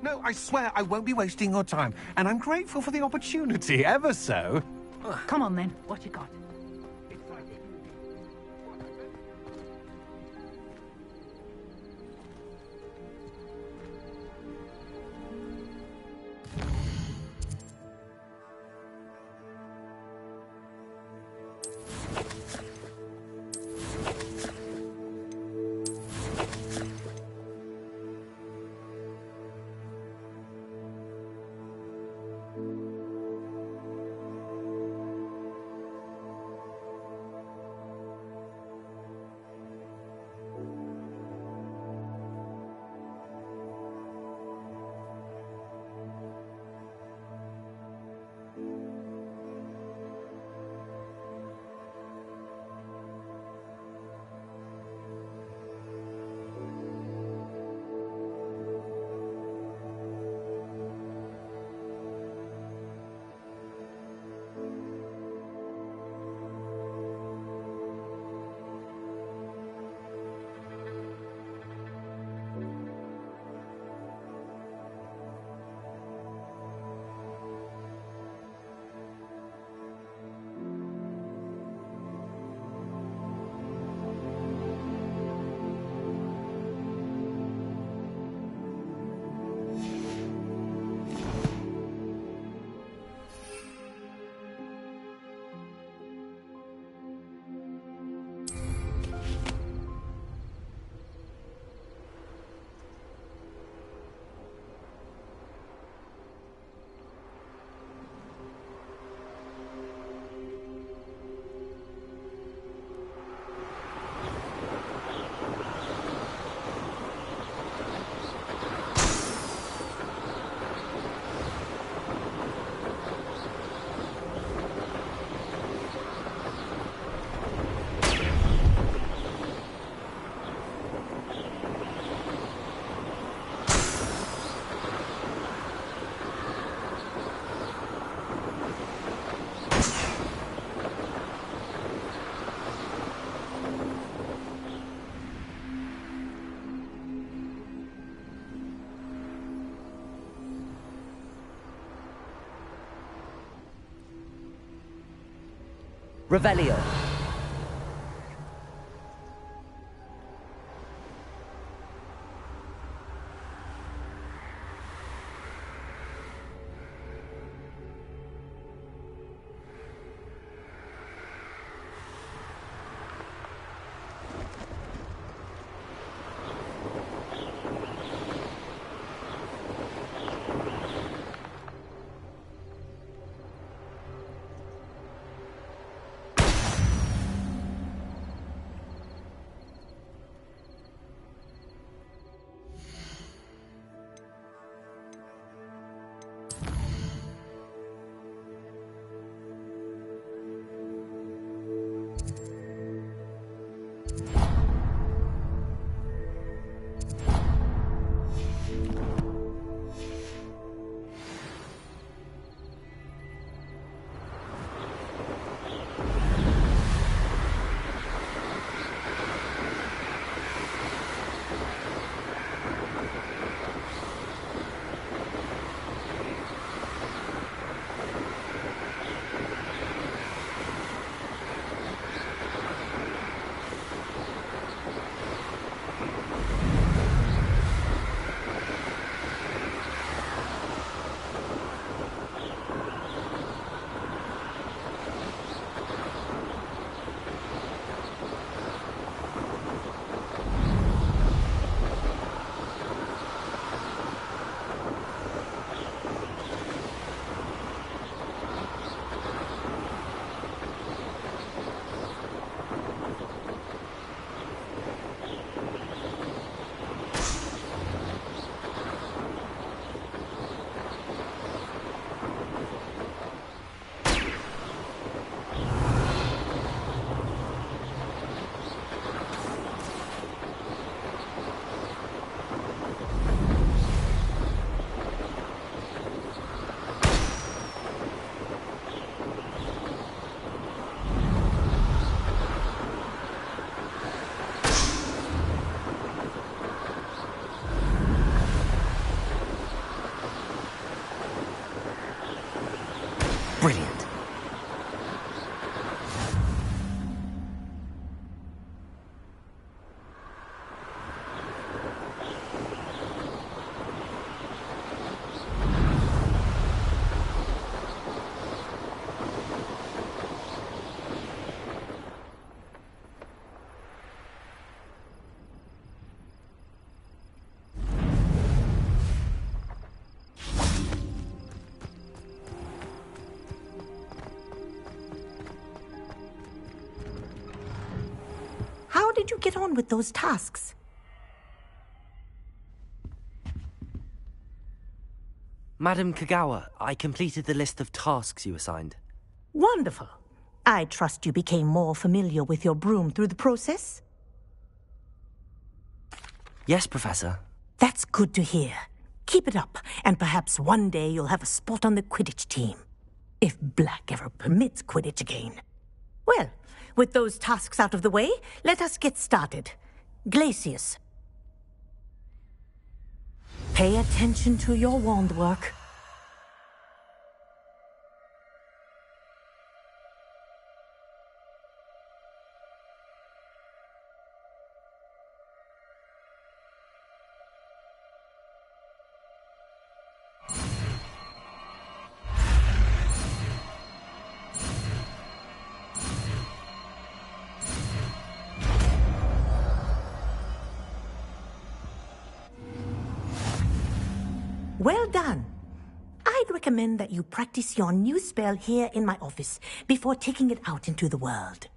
No, I swear I won't be wasting your time, and I'm grateful for the opportunity, ever so. Come on then, what you got? Revelio. Brilliant. How did you get on with those tasks? Madam Kagawa, I completed the list of tasks you assigned. Wonderful. I trust you became more familiar with your broom through the process? Yes, Professor. That's good to hear. Keep it up, and perhaps one day you'll have a spot on the Quidditch team. If Black ever permits Quidditch again. Well, with those tasks out of the way, let us get started. Glacius. Pay attention to your wand work. Well done. I'd recommend that you practice your new spell here in my office before taking it out into the world.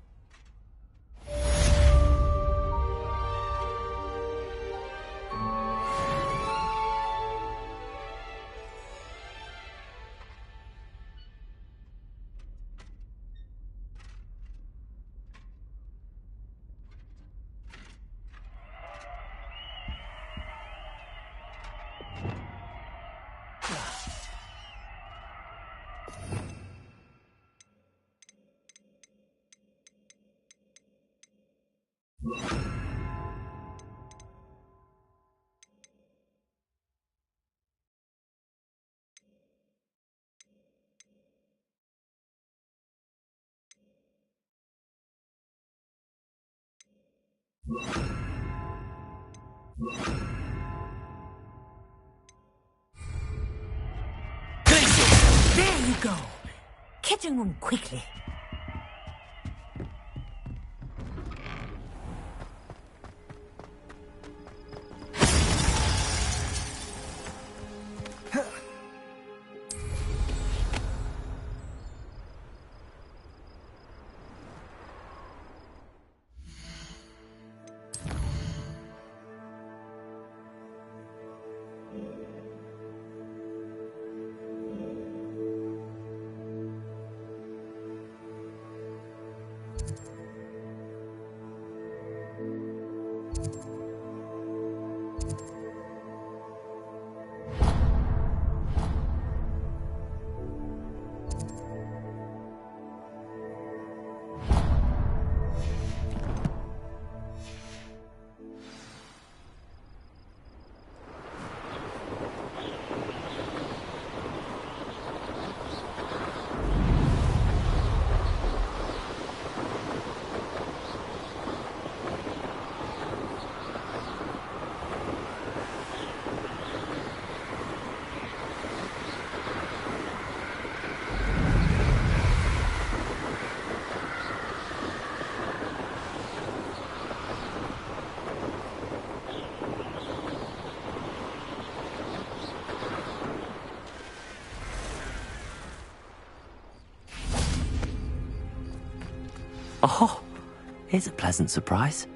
There you go. Kitchen room quickly. Oh, here's a pleasant surprise.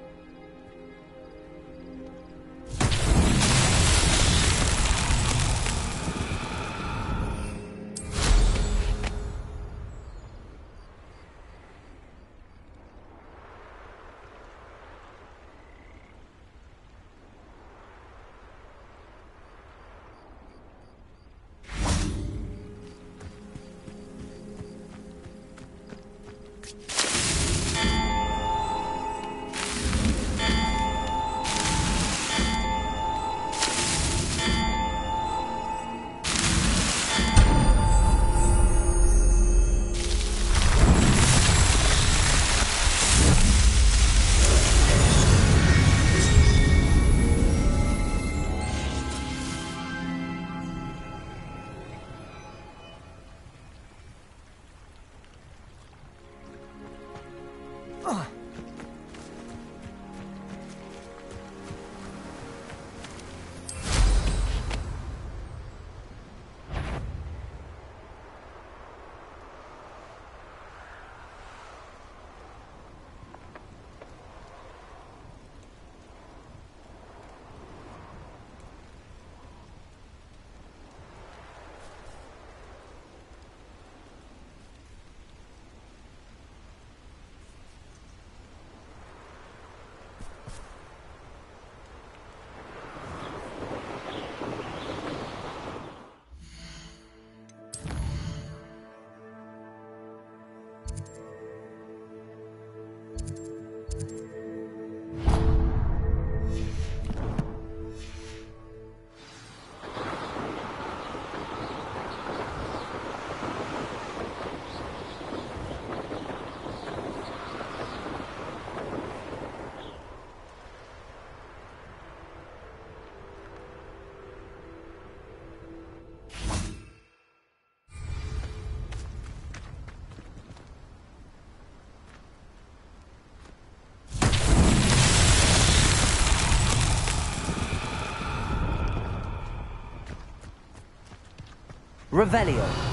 Revelio.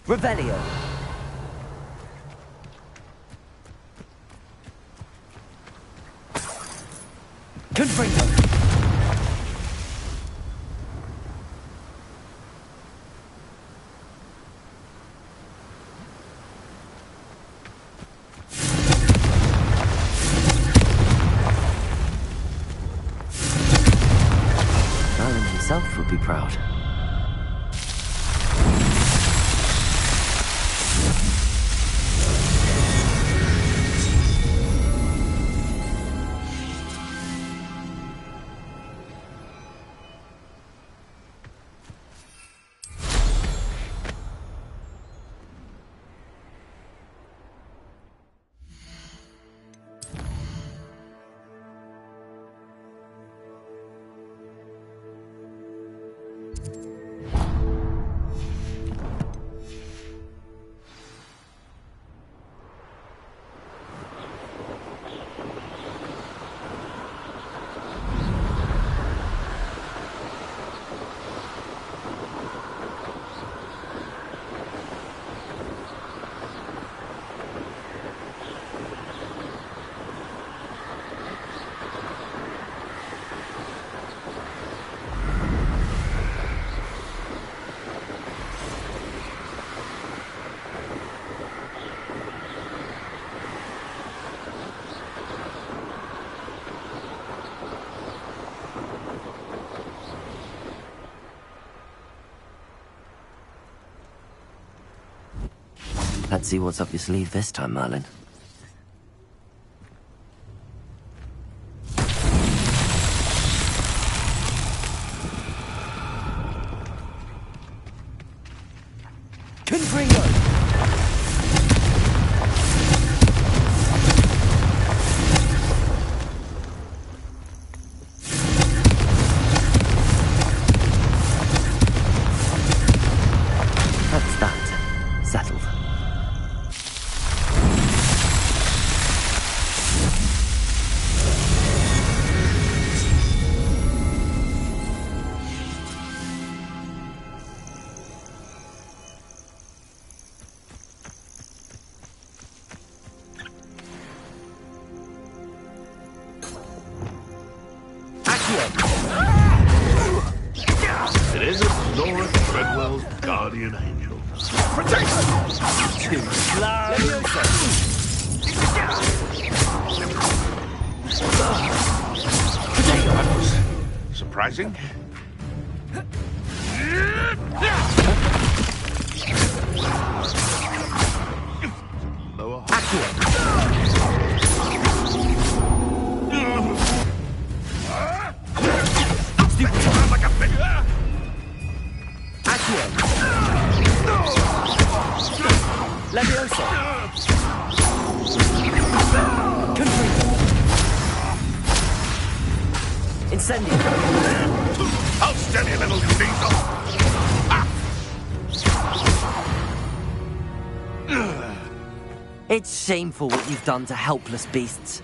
Revelio. Confringo. Merlin himself would be proud. Let's see what's up your sleeve this time, Merlin. Confringo. That's that. Settled. It isn't Laura Treadwell's guardian angel. Protect Too That was surprising. Lower. Like a big... Levioso. Incendio. I'll steady a little, diesel. It's shameful what you've done to helpless beasts.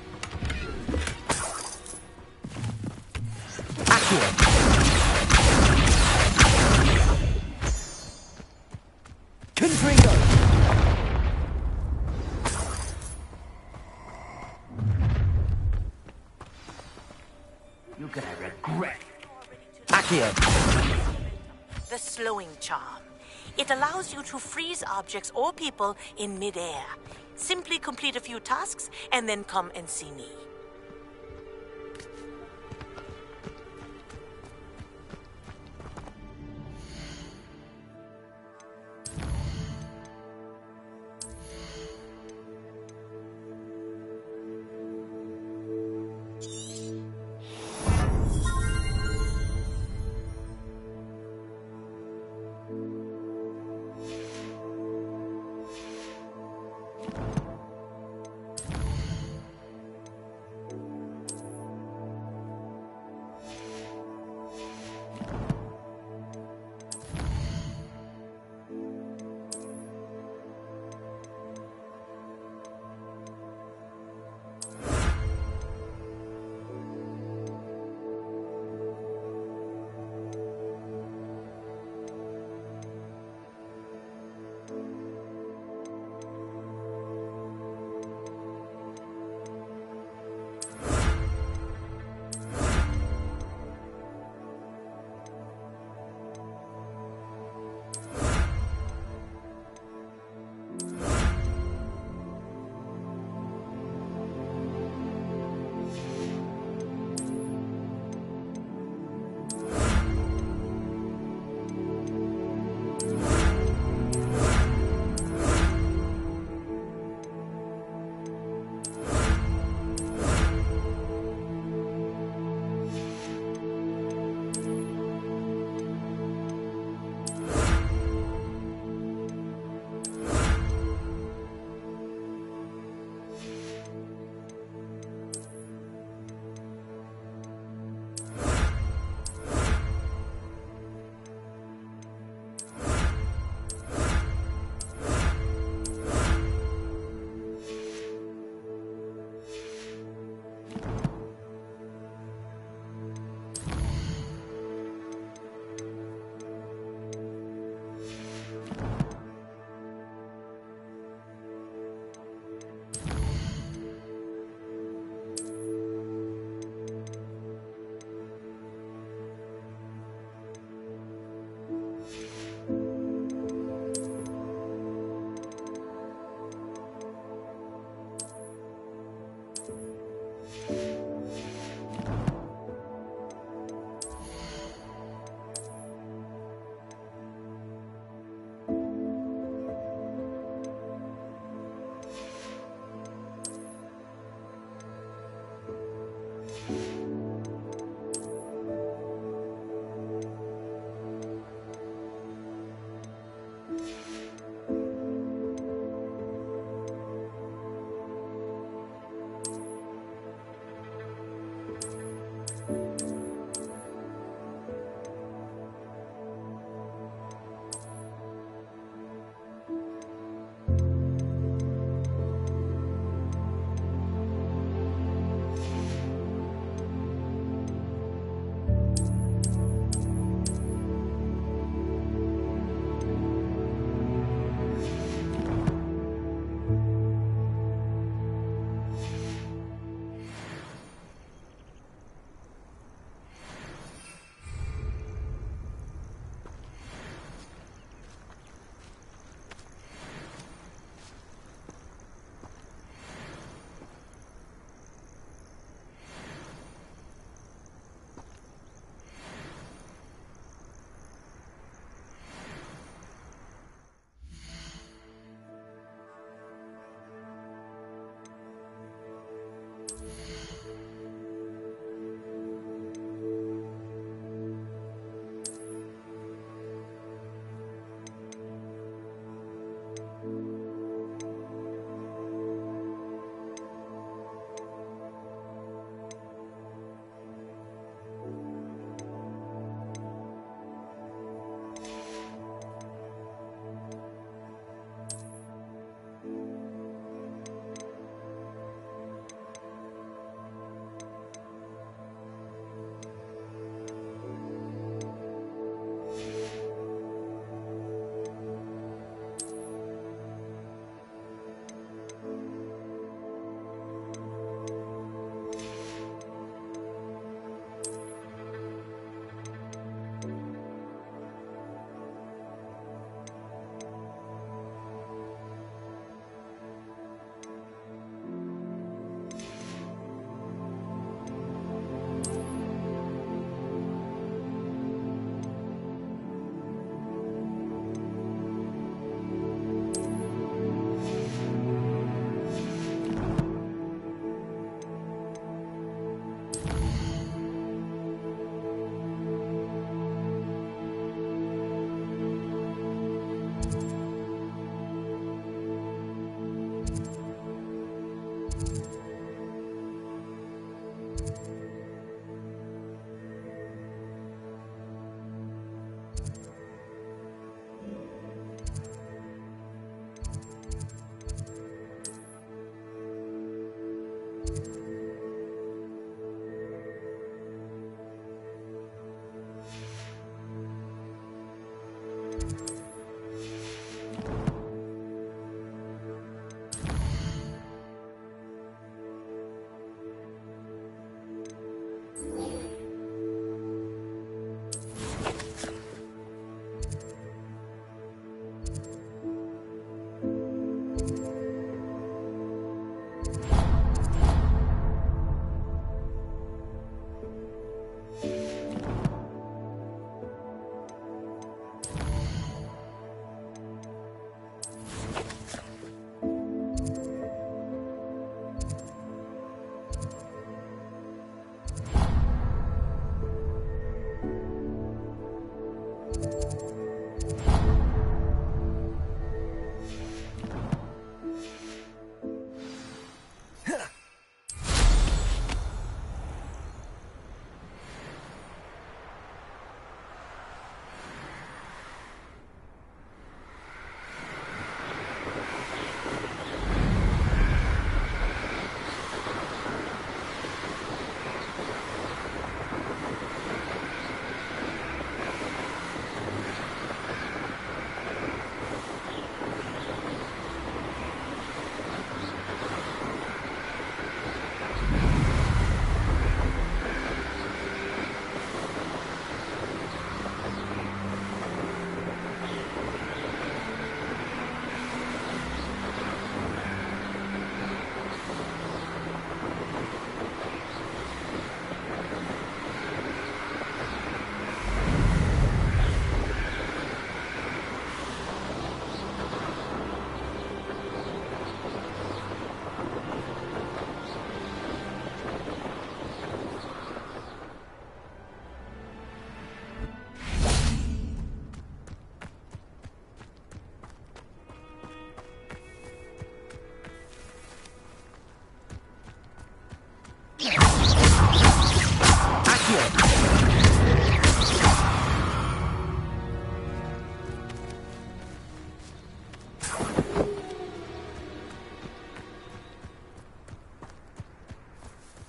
Confringo. You're gonna regret. Accio. The slowing charm. It allows you to freeze objects or people in midair. Simply complete a few tasks and then come and see me.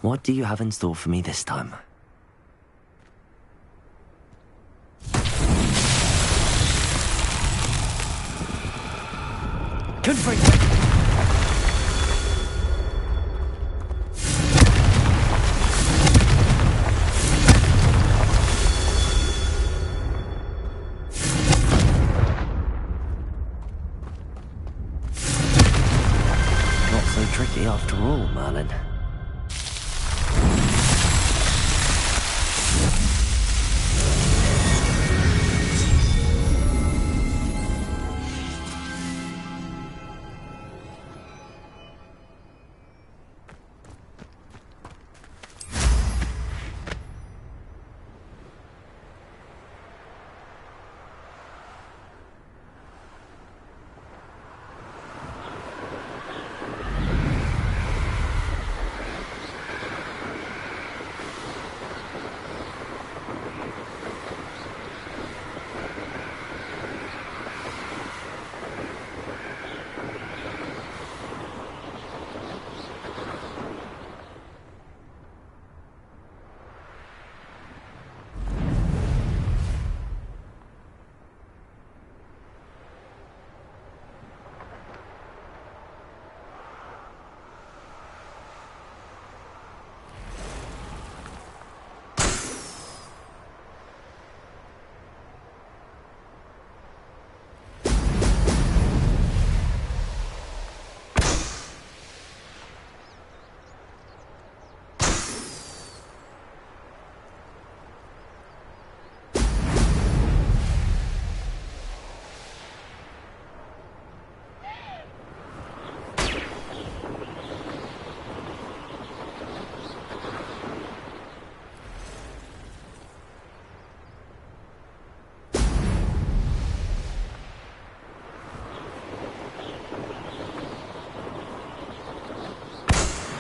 What do you have in store for me this time? Good break. Not so tricky after all, Merlin.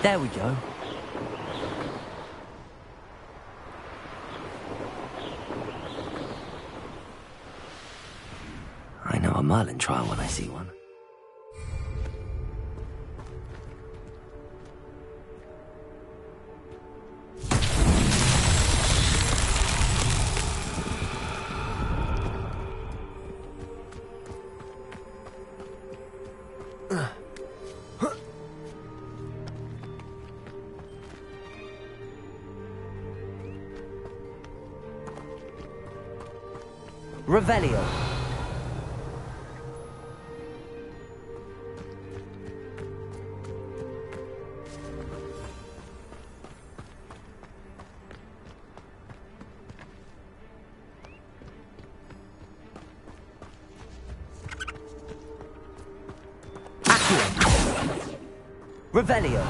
There we go. I know a Merlin trial when I see one. Revelio. Accio. Revelio.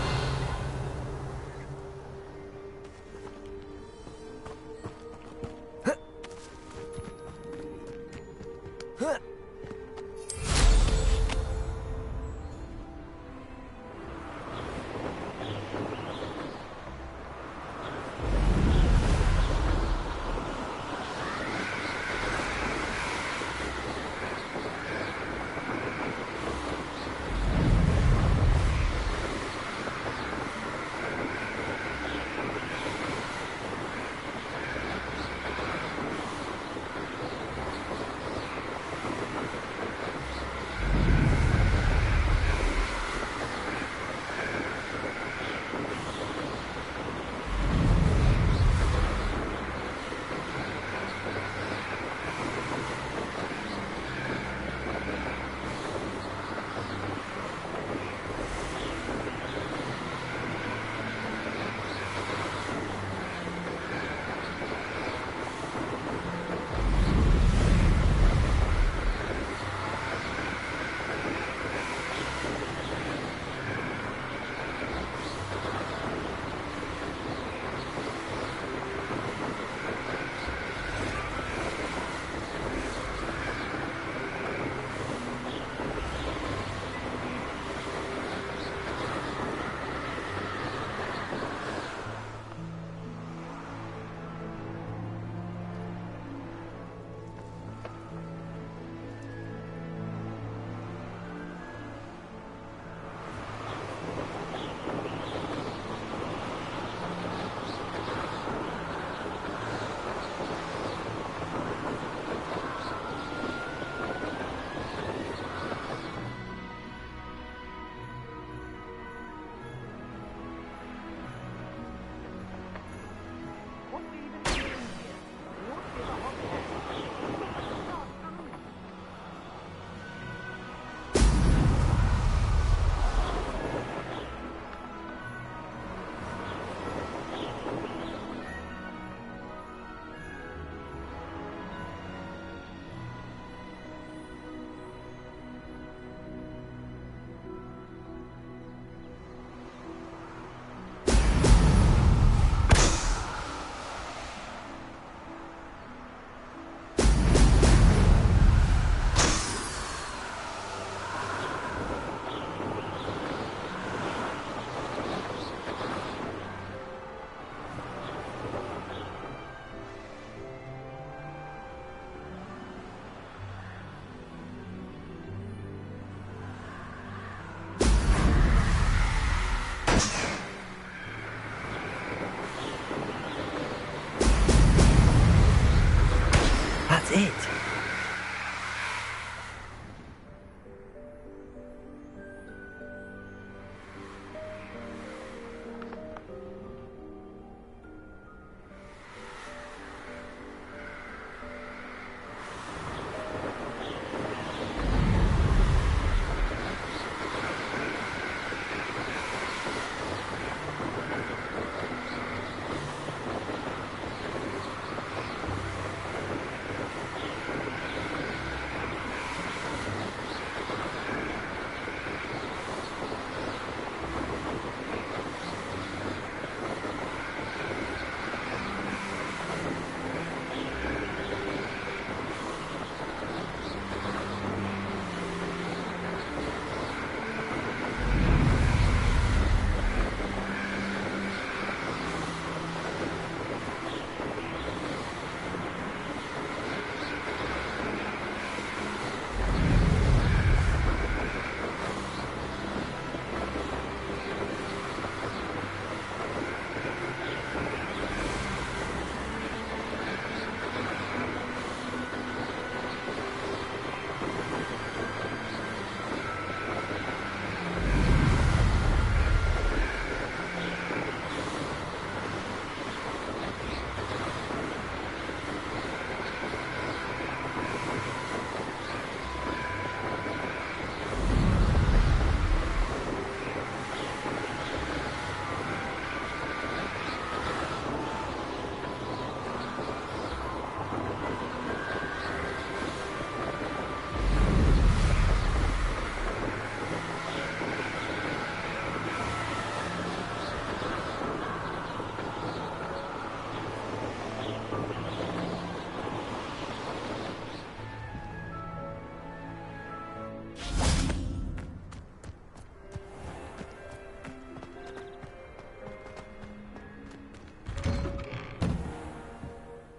it.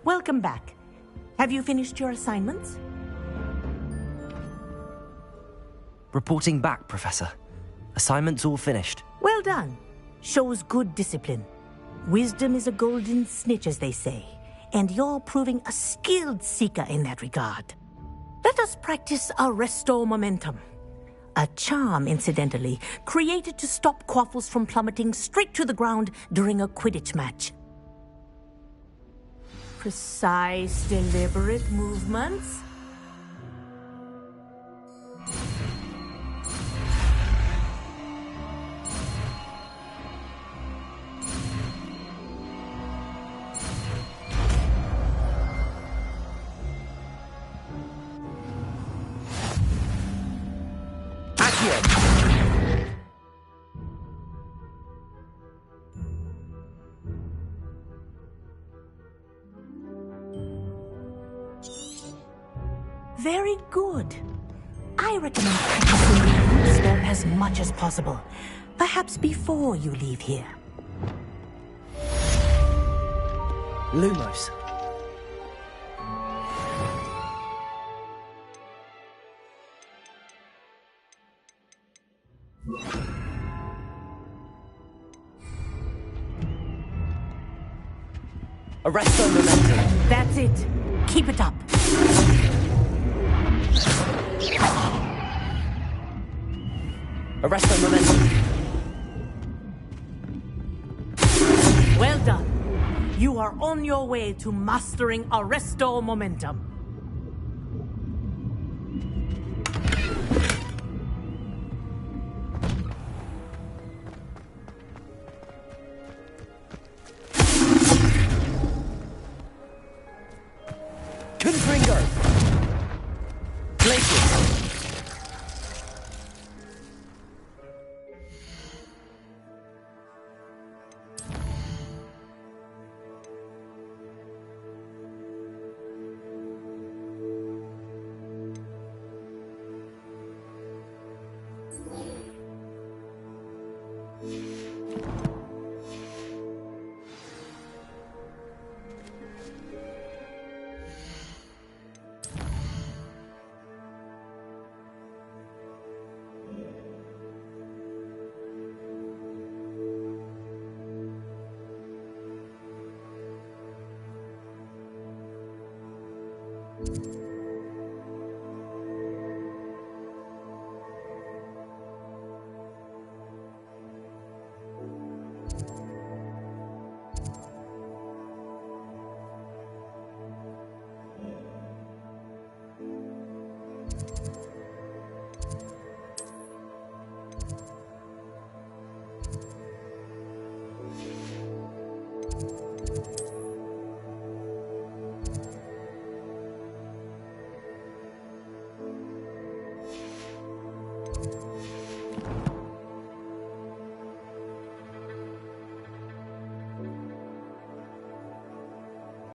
Welcome back. Have you finished your assignments? Reporting back, Professor. Assignment's all finished. Well done. Shows good discipline. Wisdom is a golden snitch, as they say, and you're proving a skilled seeker in that regard. Let us practice Arresto Momentum. A charm, incidentally, created to stop Quaffles from plummeting straight to the ground during a Quidditch match. Precise, deliberate movements. Very good. I recommend practicing the root spell as much as possible. Perhaps before you leave here. Lumos. Arresto Momentum. That's it. Keep it up. Arresto Momentum. Well done. You are on your way to mastering Arresto Momentum. Confringo. Glacius.